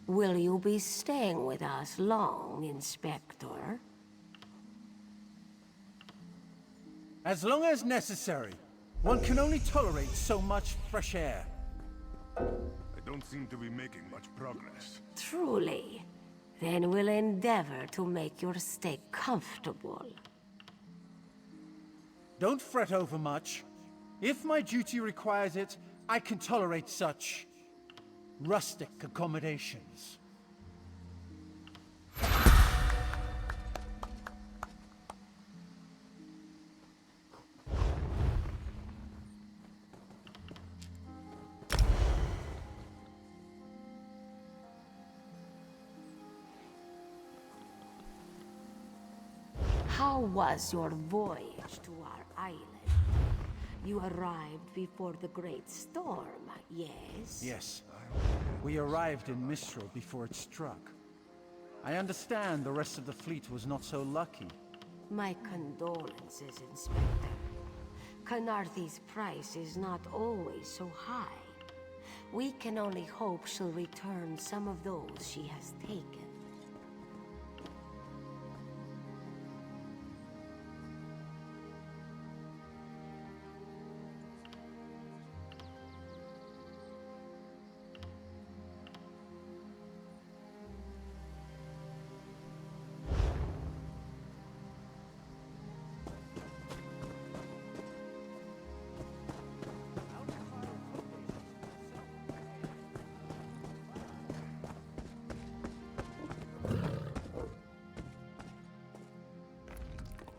Will you be staying with us long, Inspector? As long as necessary. One can only tolerate so much fresh air. I don't seem to be making much progress. Truly. Then we'll endeavor to make your stay comfortable. Don't fret over much. If my duty requires it, I can tolerate such rustic accommodations. How was your voyage to our island? You arrived before the great storm, yes? Yes. We arrived in Mistral before it struck. I understand the rest of the fleet was not so lucky. My condolences, Inspector. Canarthy's price is not always so high. We can only hope she'll return some of those she has taken.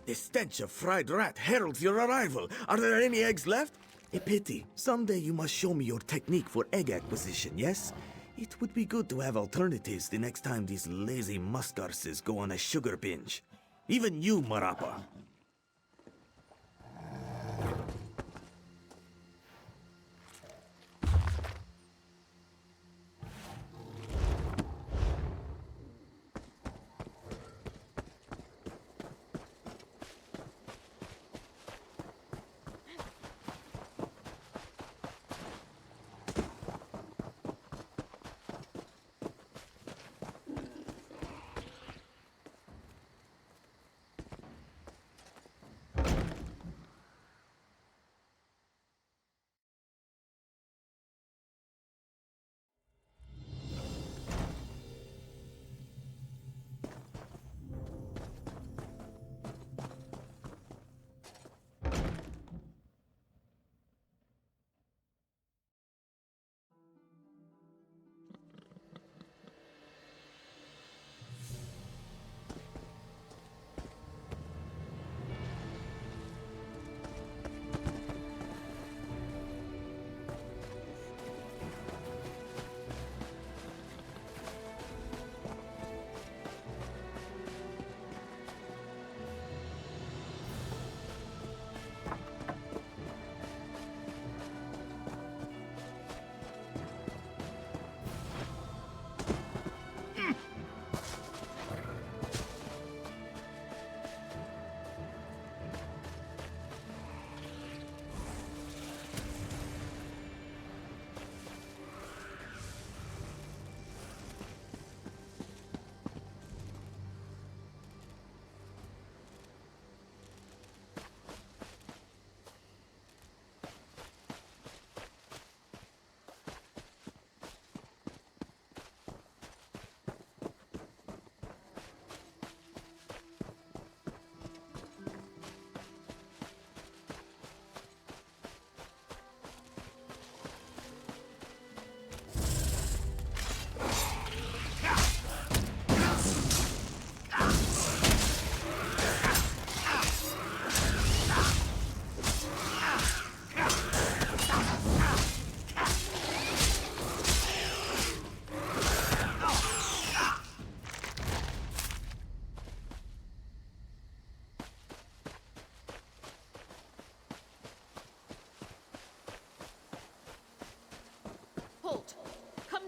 The stench of fried rat heralds your arrival. Are there any eggs left? A pity. Someday you must show me your technique for egg acquisition, yes? It would be good to have alternatives the next time these lazy muskarses go on a sugar binge. Even you, Marapa.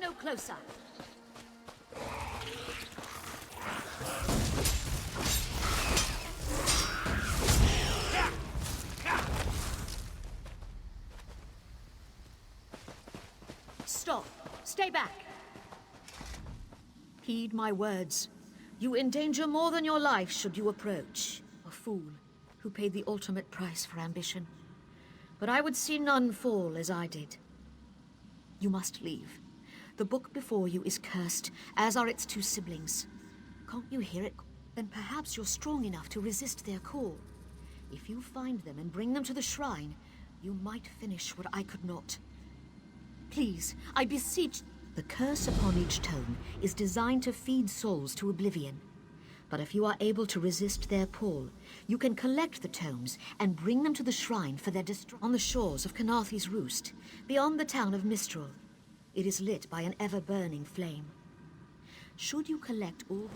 no closer. Stop. Stay back. Heed my words. You endanger more than your life should you approach. A fool who paid the ultimate price for ambition. But I would see none fall as I did. You must leave. The book before you is cursed, as are its two siblings. Can't you hear it? Then perhaps you're strong enough to resist their call. If you find them and bring them to the shrine, you might finish what I could not. Please, I beseech... The curse upon each tome is designed to feed souls to oblivion. But if you are able to resist their pull, you can collect the tomes and bring them to the shrine for their destruction. On the shores of Canarthi's Roost, beyond the town of Mistral, it is lit by an ever-burning flame. Should you collect all...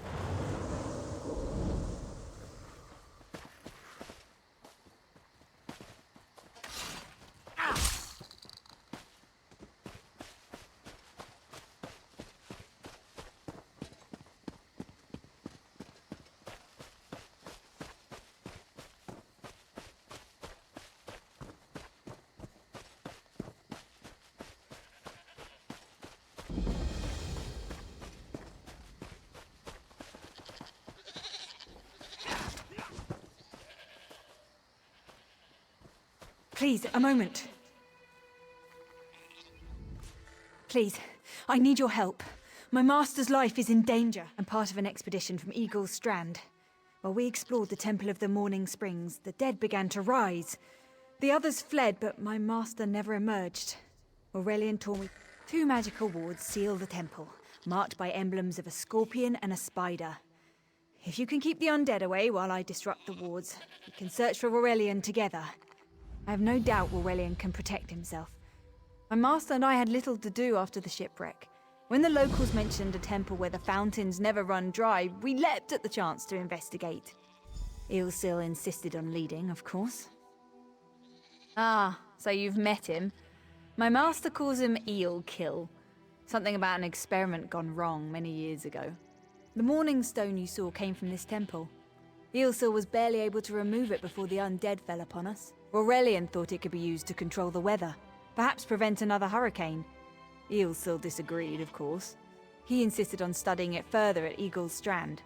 Please, a moment. Please, I need your help. My master's life is in danger. I'm part of an expedition from Eagle's Strand. While we explored the Temple of the Morning Springs, the dead began to rise. The others fled, but my master never emerged. Aurelian tore me. 2 magical wards seal the temple, marked by emblems of a scorpion and a spider. If you can keep the undead away while I disrupt the wards, we can search for Aurelian together. I have no doubt Aurelian can protect himself. My master and I had little to do after the shipwreck. When the locals mentioned a temple where the fountains never run dry, we leapt at the chance to investigate. Ilsil insisted on leading, of course. Ah, so you've met him. My master calls him Eel Kill. Something about an experiment gone wrong many years ago. The morning stone you saw came from this temple. Ilsil was barely able to remove it before the undead fell upon us. Aurelian thought it could be used to control the weather, perhaps prevent another hurricane. Ilsil disagreed, of course. He insisted on studying it further at Eagle's Strand.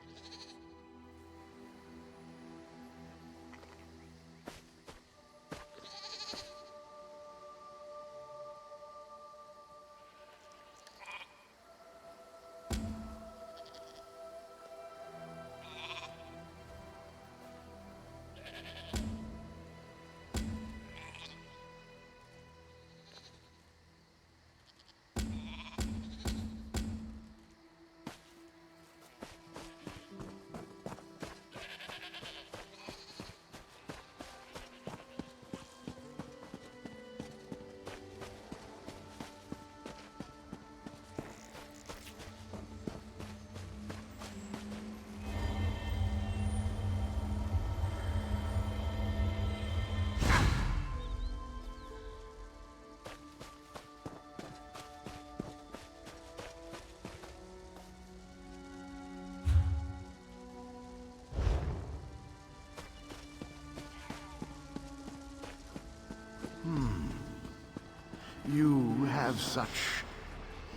You have such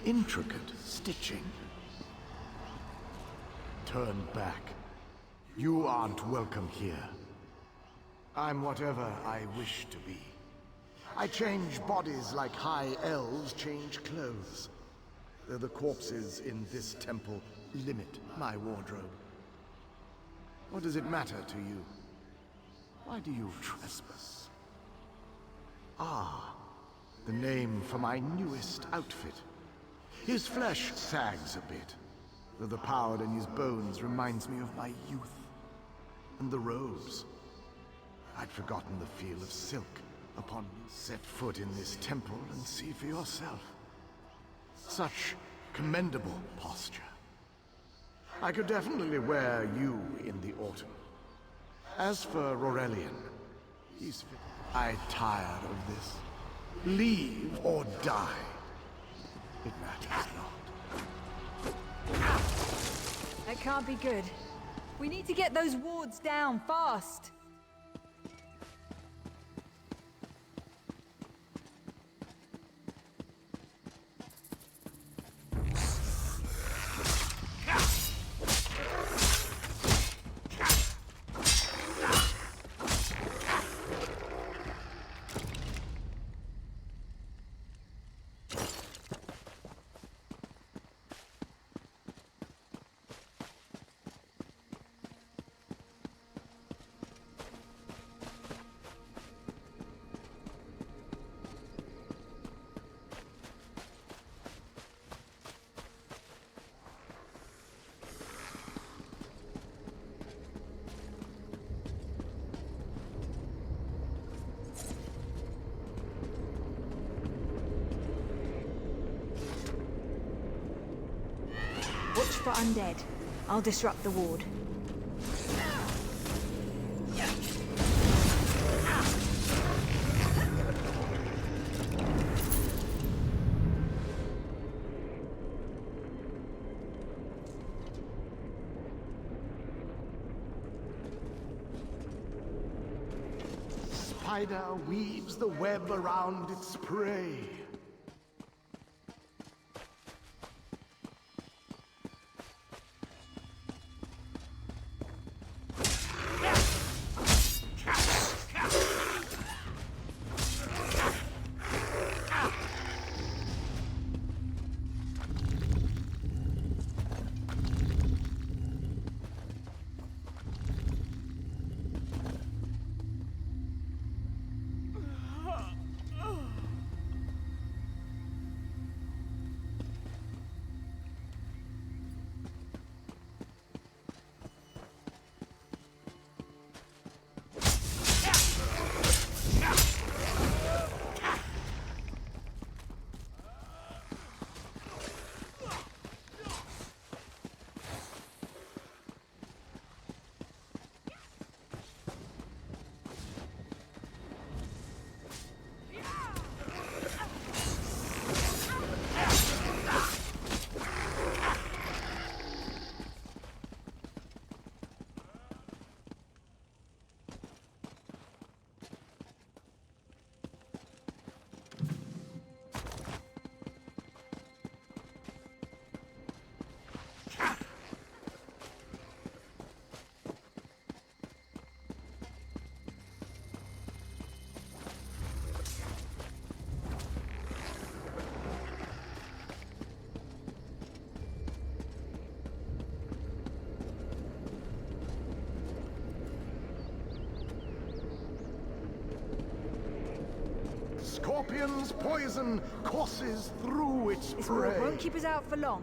intricate stitching. Turn back. You aren't welcome here. I'm whatever I wish to be. I change bodies like high elves change clothes. The corpses in this temple limit my wardrobe. What does it matter to you? Why do you trespass? Ah, the name for my newest outfit. His flesh sags a bit, though the power in his bones reminds me of my youth. And the robes. I'd forgotten the feel of silk upon me. Set foot in this temple and see for yourself. Such commendable posture. I could definitely wear you in the autumn. As for Aurelian, he's fit. I'm tired of this. Leave or die. It matters not. can't be good. We need to get those wards down fast. Watch for undead. I'll disrupt the ward. Spider weaves the web around its prey. Scorpion's poison courses through its This prey. ward won't keep us out for long.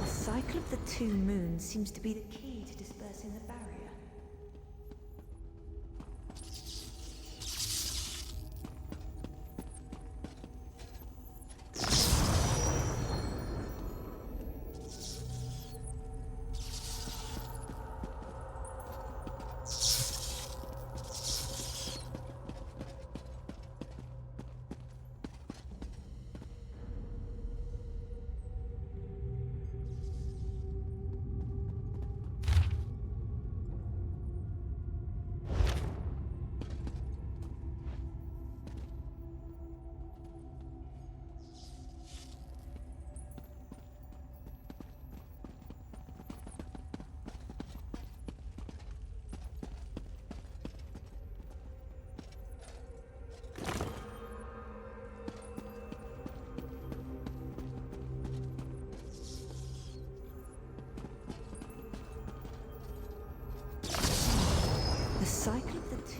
The cycle of the two moons seems to be the key to dispersing the barrier.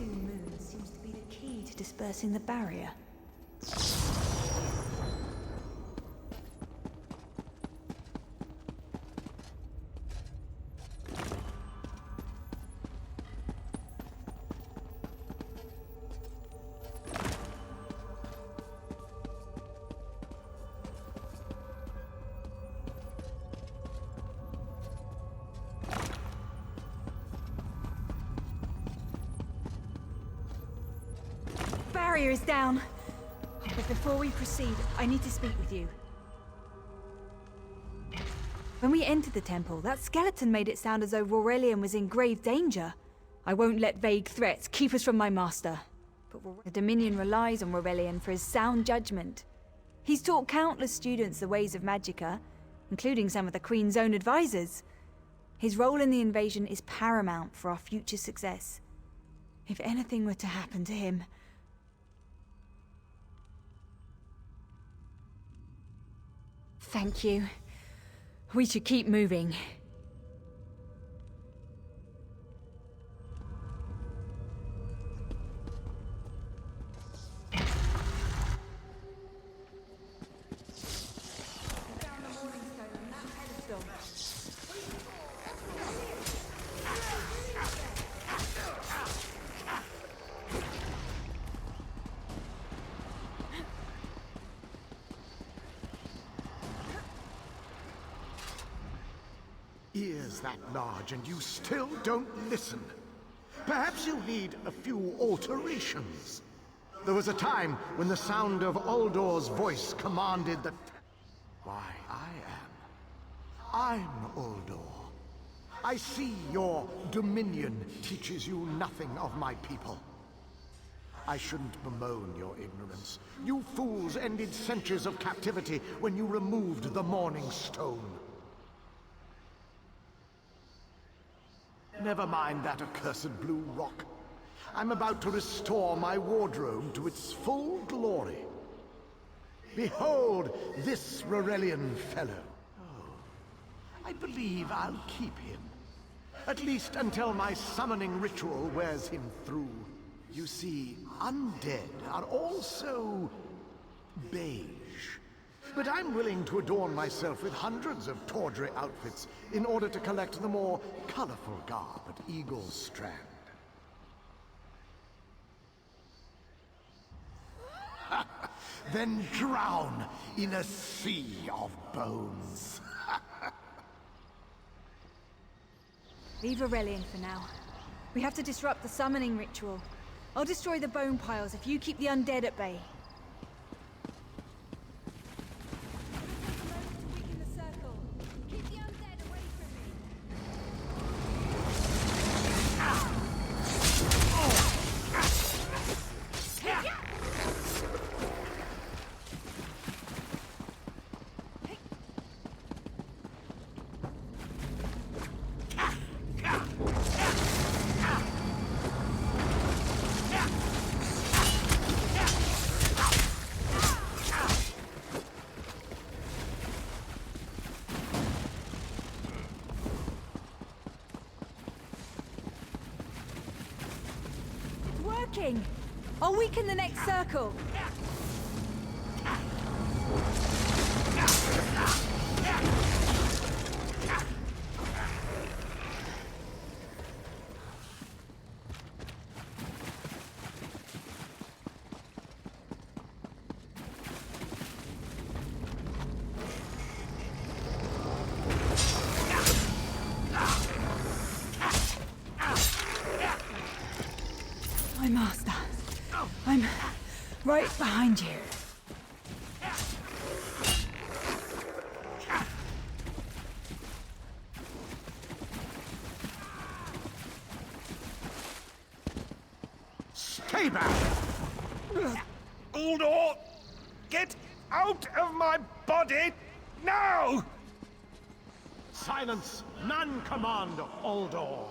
two moons seems to be the key to dispersing the barrier. Barrier is down. But before we proceed, I need to speak with you. When we entered the temple, that skeleton made it sound as though Aurelian was in grave danger. I won't let vague threats keep us from my master. But the Dominion relies on Aurelian for his sound judgment. He's taught countless students the ways of Magicka, including some of the Queen's own advisors. His role in the invasion is paramount for our future success. If anything were to happen to him... Thank you. We should keep moving. Ears that large and you still don't listen. Perhaps you need a few alterations. There was a time when the sound of Uldor's voice commanded the... Why, I'm Uldor. I see your Dominion teaches you nothing of my people. I shouldn't bemoan your ignorance. You fools ended centuries of captivity when you removed the Morning Stone. Never mind that accursed blue rock. I'm about to restore my wardrobe to its full glory. Behold this Rorelian fellow. Oh, I believe I'll keep him. At least until my summoning ritual wears him through. You see, undead are also beige. But I'm willing to adorn myself with hundreds of tawdry outfits in order to collect the more colorful garb at Eagle's Strand. Then drown in a sea of bones. Leave Aurelian for now. We have to disrupt the summoning ritual. I'll destroy the bone piles if you keep the undead at bay. I'll weaken the next circle. My master. I'm right behind you. Stay back! Uldor! Get out of my body now! Silence! None command Uldor!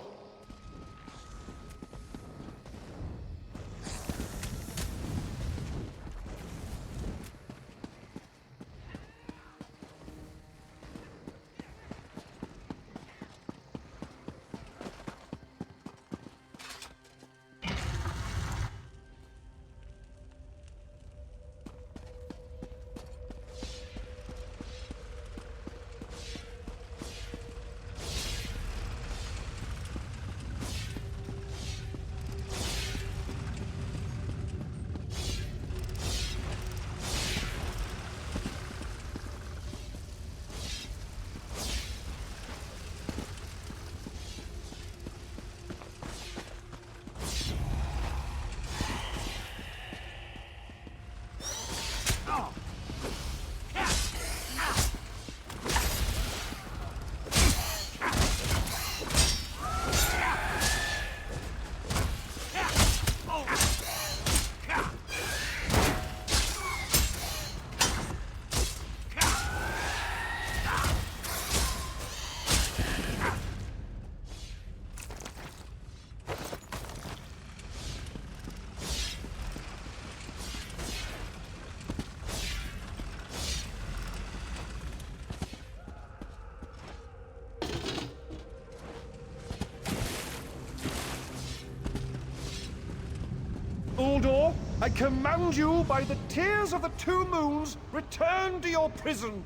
Uldor, I command you by the tears of the two moons, return to your prison.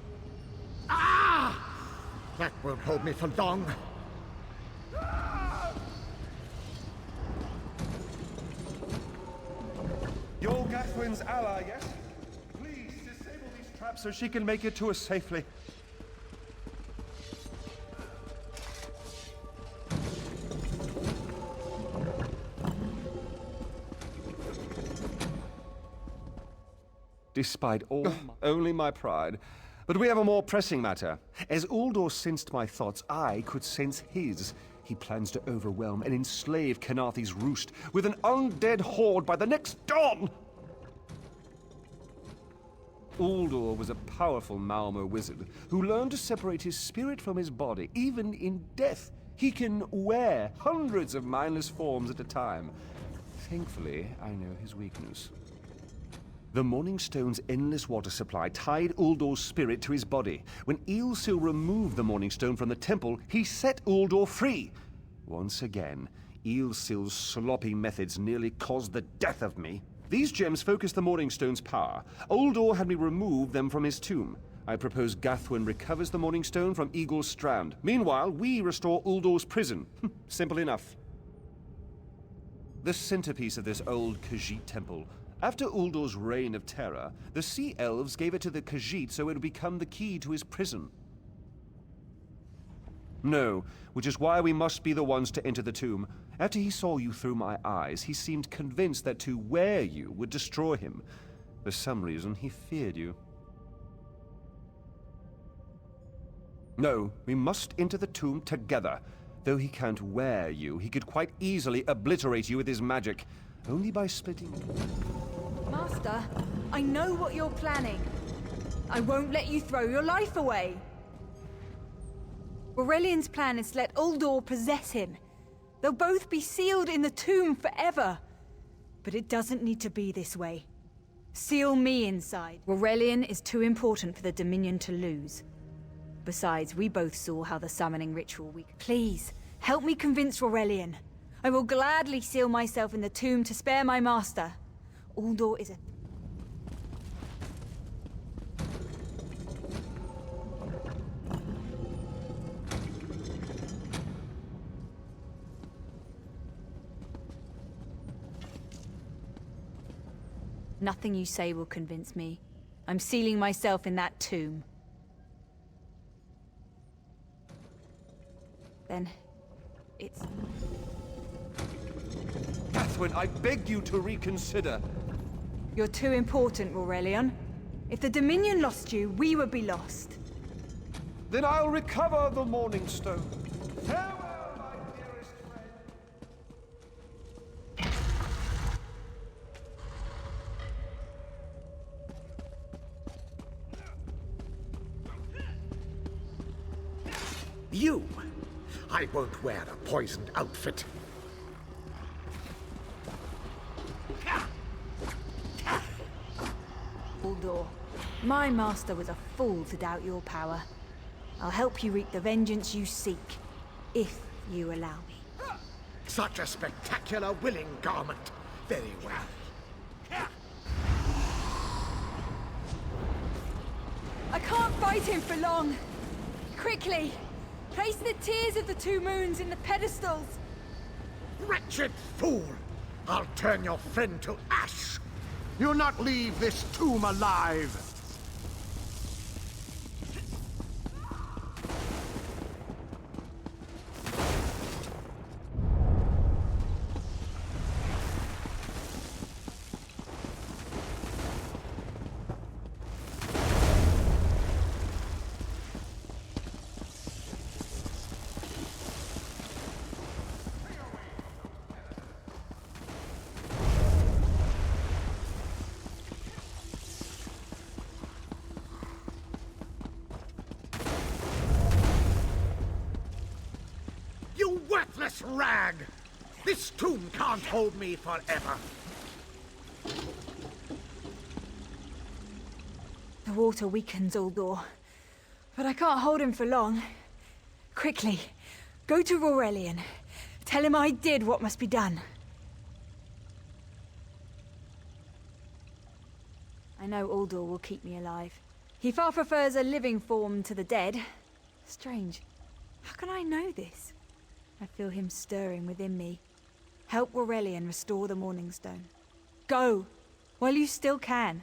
Ah! That won't hold me for long. You're Gathwin's ally, yes? Please disable these traps so she can make it to us safely. Despite all only my pride. But we have a more pressing matter. As Uldor sensed my thoughts, I could sense his. He plans to overwhelm and enslave Kenathi's roost with an undead horde by the next dawn! Uldor was a powerful Malmo wizard who learned to separate his spirit from his body, even in death. He can wear hundreds of mindless forms at a time. Thankfully, I know his weakness. The Morning Stone's endless water supply tied Uldor's spirit to his body. When Eilsil removed the Morning Stone from the temple, he set Uldor free. Once again, Eilsil's sloppy methods nearly caused the death of me. These gems focus the Morning Stone's power. Uldor had me remove them from his tomb. I propose Gathwin recovers the Morning Stone from Eagle's Strand. Meanwhile, we restore Uldor's prison. Simple enough. The centerpiece of this old Khajiit temple. After Uldor's reign of terror, the Sea Elves gave it to the Khajiit so it would become the key to his prison. No, which is why we must be the ones to enter the tomb. After he saw you through my eyes, he seemed convinced that to wear you would destroy him. For some reason, he feared you. No, we must enter the tomb together. Though he can't wear you, he could quite easily obliterate you with his magic. Only by splitting... Master, I know what you're planning. I won't let you throw your life away. Aurelian's plan is to let Uldor possess him. They'll both be sealed in the tomb forever. But it doesn't need to be this way. Seal me inside. Aurelian is too important for the Dominion to lose. Besides, we both saw how the summoning ritual Please, help me convince Aurelian. I will gladly seal myself in the tomb to spare my master. Uldor is a... Nothing you say will convince me. I'm sealing myself in that tomb. Then... it's... Gathwin, I beg you to reconsider. You're too important, Aurelion. If the Dominion lost you, we would be lost. Then I'll recover the Morning Stone. Farewell, my dearest friend. You! I won't wear a poisoned outfit. Uldor, my master was a fool to doubt your power. I'll help you reap the vengeance you seek, if you allow me. Such a spectacular willing garment. Very well. I can't fight him for long. Quickly, place the tears of the two moons in the pedestals. Wretched fool! I'll turn your friend to ash! You'll not leave this tomb alive! You worthless rag! This tomb can't hold me forever! The water weakens Uldor, but I can't hold him for long. Quickly, go to Aurelian. Tell him I did what must be done. I know Uldor will keep me alive. He far prefers a living form to the dead. Strange. How can I know this? I feel him stirring within me. Help Aurelian restore the Morning Stone. Go, while you still can.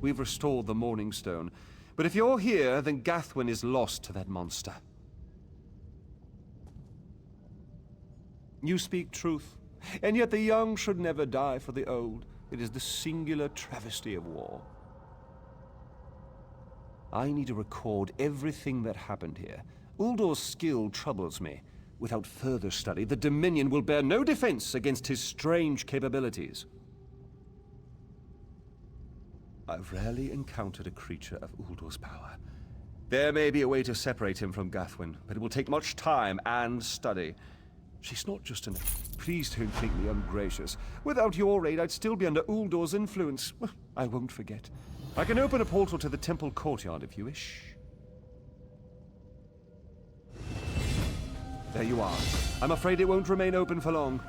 We've restored the Morning Stone. But if you're here, then Gathwin is lost to that monster. You speak truth, and yet the young should never die for the old. It is the singular travesty of war. I need to record everything that happened here. Uldor's skill troubles me. Without further study, the Dominion will bear no defense against his strange capabilities. I've rarely encountered a creature of Uldor's power. There may be a way to separate him from Gathwin, but it will take much time and study. She's not just an... Please don't think me ungracious. Without your aid, I'd still be under Uldor's influence. I won't forget. I can open a portal to the temple courtyard if you wish. There you are. I'm afraid it won't remain open for long.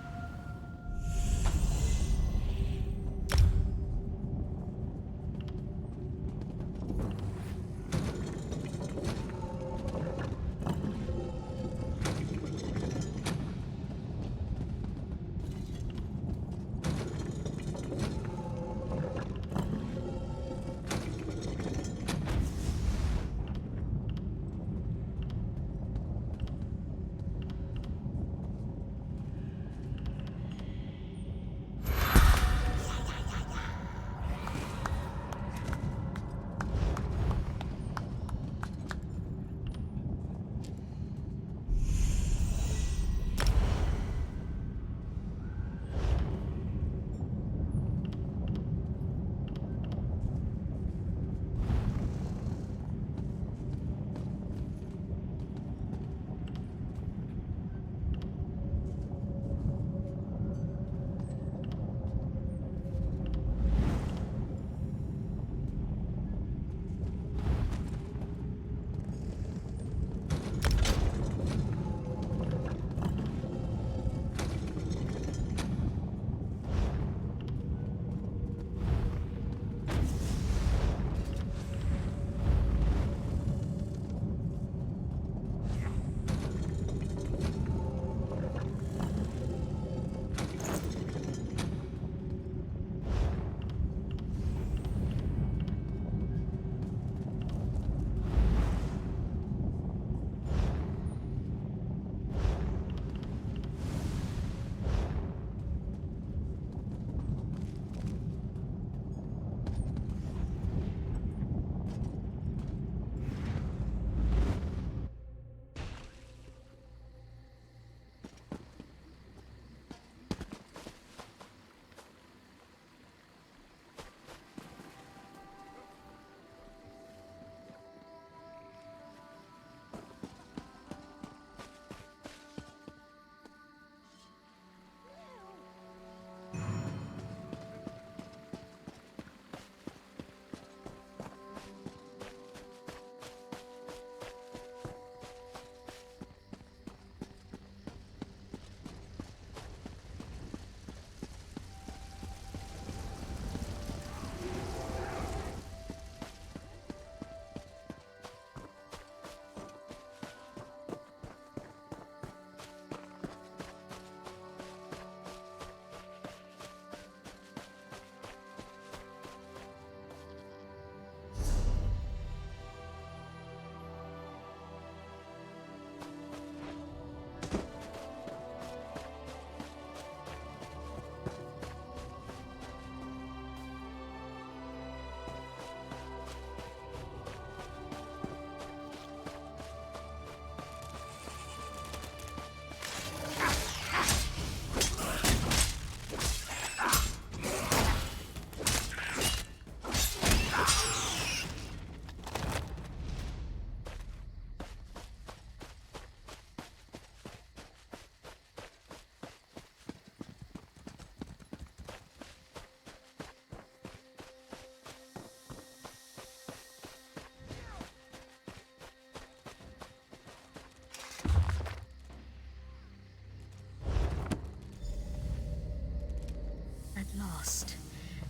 best.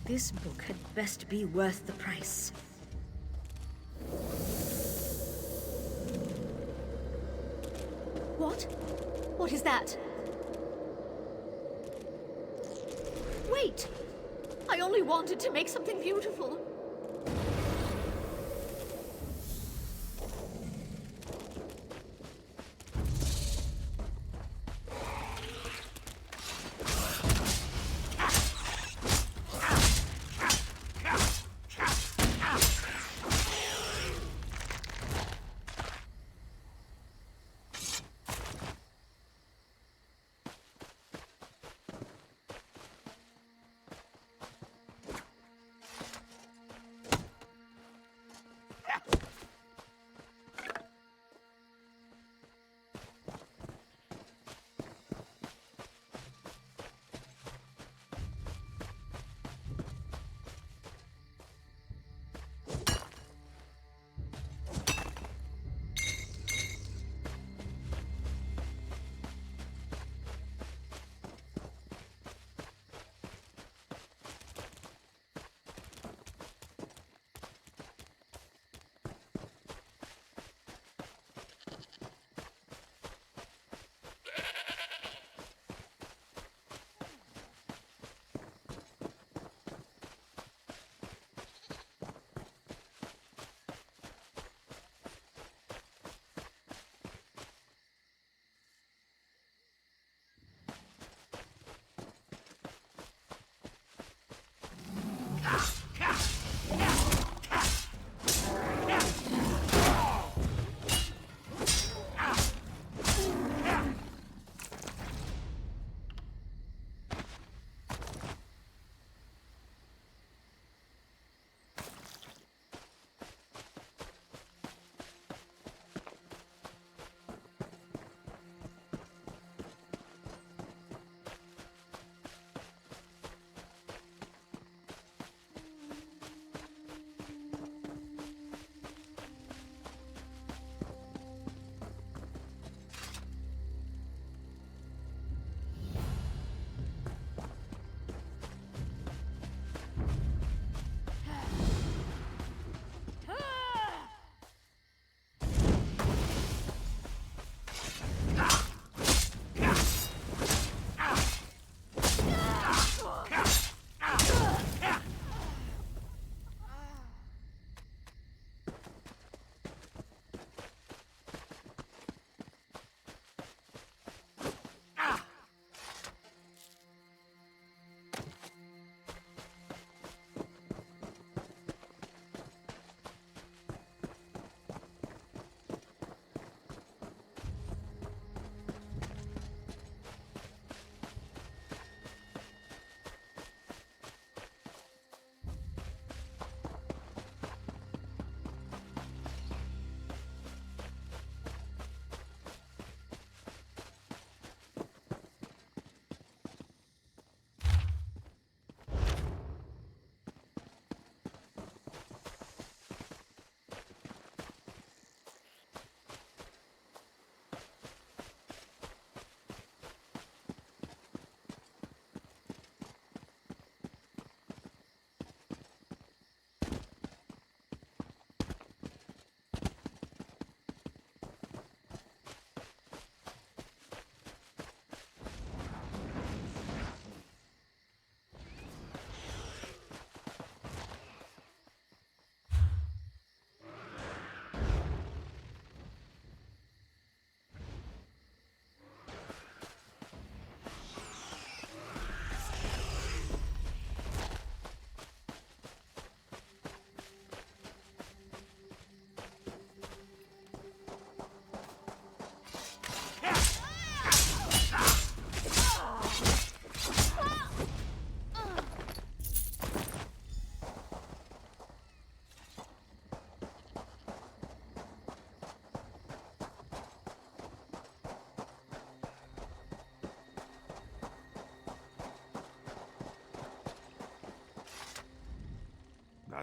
This book had best be worth the price. What? What is that? Wait! I only wanted to make something beautiful.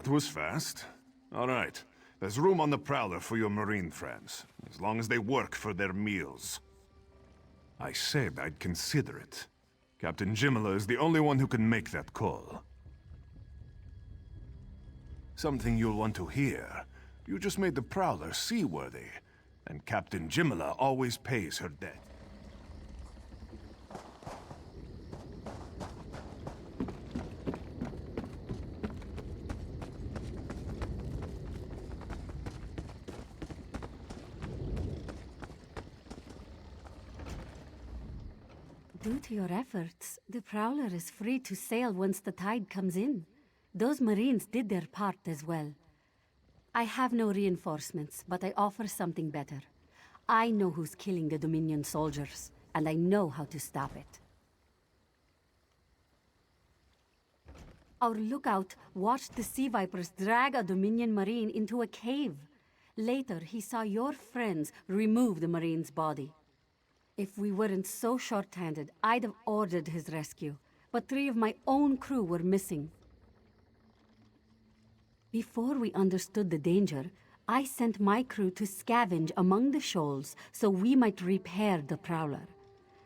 That was fast. All right. There's room on the Prowler for your Marine friends, as long as they work for their meals. I said I'd consider it. Captain Jimala is the only one who can make that call. Something you'll want to hear. You just made the Prowler seaworthy, and Captain Jimala always pays her debt. Due to your efforts, the Prowler is free to sail once the tide comes in. Those Marines did their part as well. I have no reinforcements, but I offer something better. I know who's killing the Dominion soldiers, and I know how to stop it. Our lookout watched the Sea Vipers drag a Dominion Marine into a cave. Later, he saw your friends remove the Marine's body. If we weren't so short-handed, I'd have ordered his rescue, but 3 of my own crew were missing. Before we understood the danger, I sent my crew to scavenge among the shoals so we might repair the Prowler.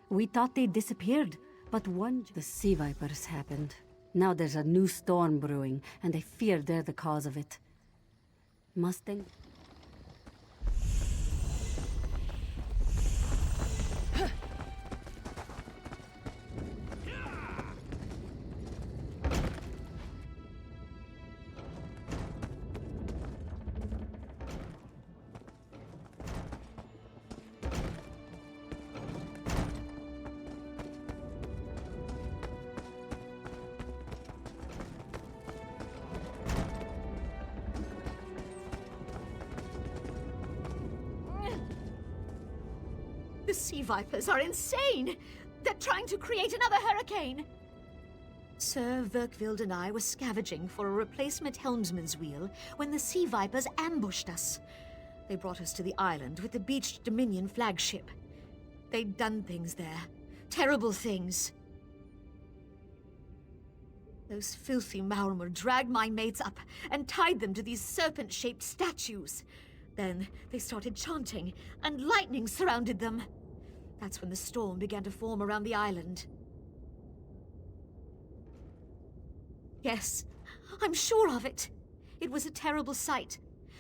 We thought they disappeared, but the Sea Vipers happened. Now there's a new storm brewing, and I fear they're the cause of it. Mustang? The Sea Vipers are insane! They're trying to create another hurricane! Sir Verkvild and I were scavenging for a replacement helmsman's wheel when the Sea Vipers ambushed us. They brought us to the island with the beached Dominion flagship. They'd done things there. Terrible things. Those filthy Maormer dragged my mates up and tied them to these serpent-shaped statues. Then they started chanting, and lightning surrounded them. That's when the storm began to form around the island. Yes, I'm sure of it. It was a terrible sight.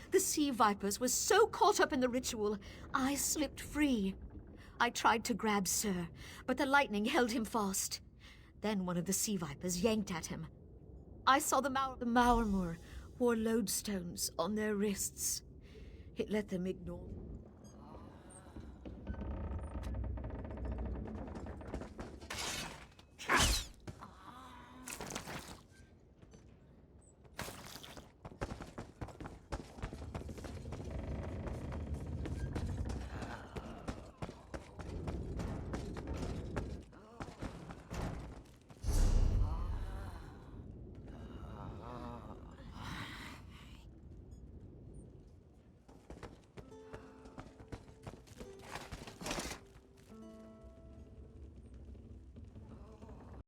The Sea Vipers were so caught up in the ritual, I slipped free. I tried to grab Sir, but the lightning held him fast. Then one of the Sea Vipers yanked at him. I saw the Maormer wore lodestones on their wrists. It let them ignore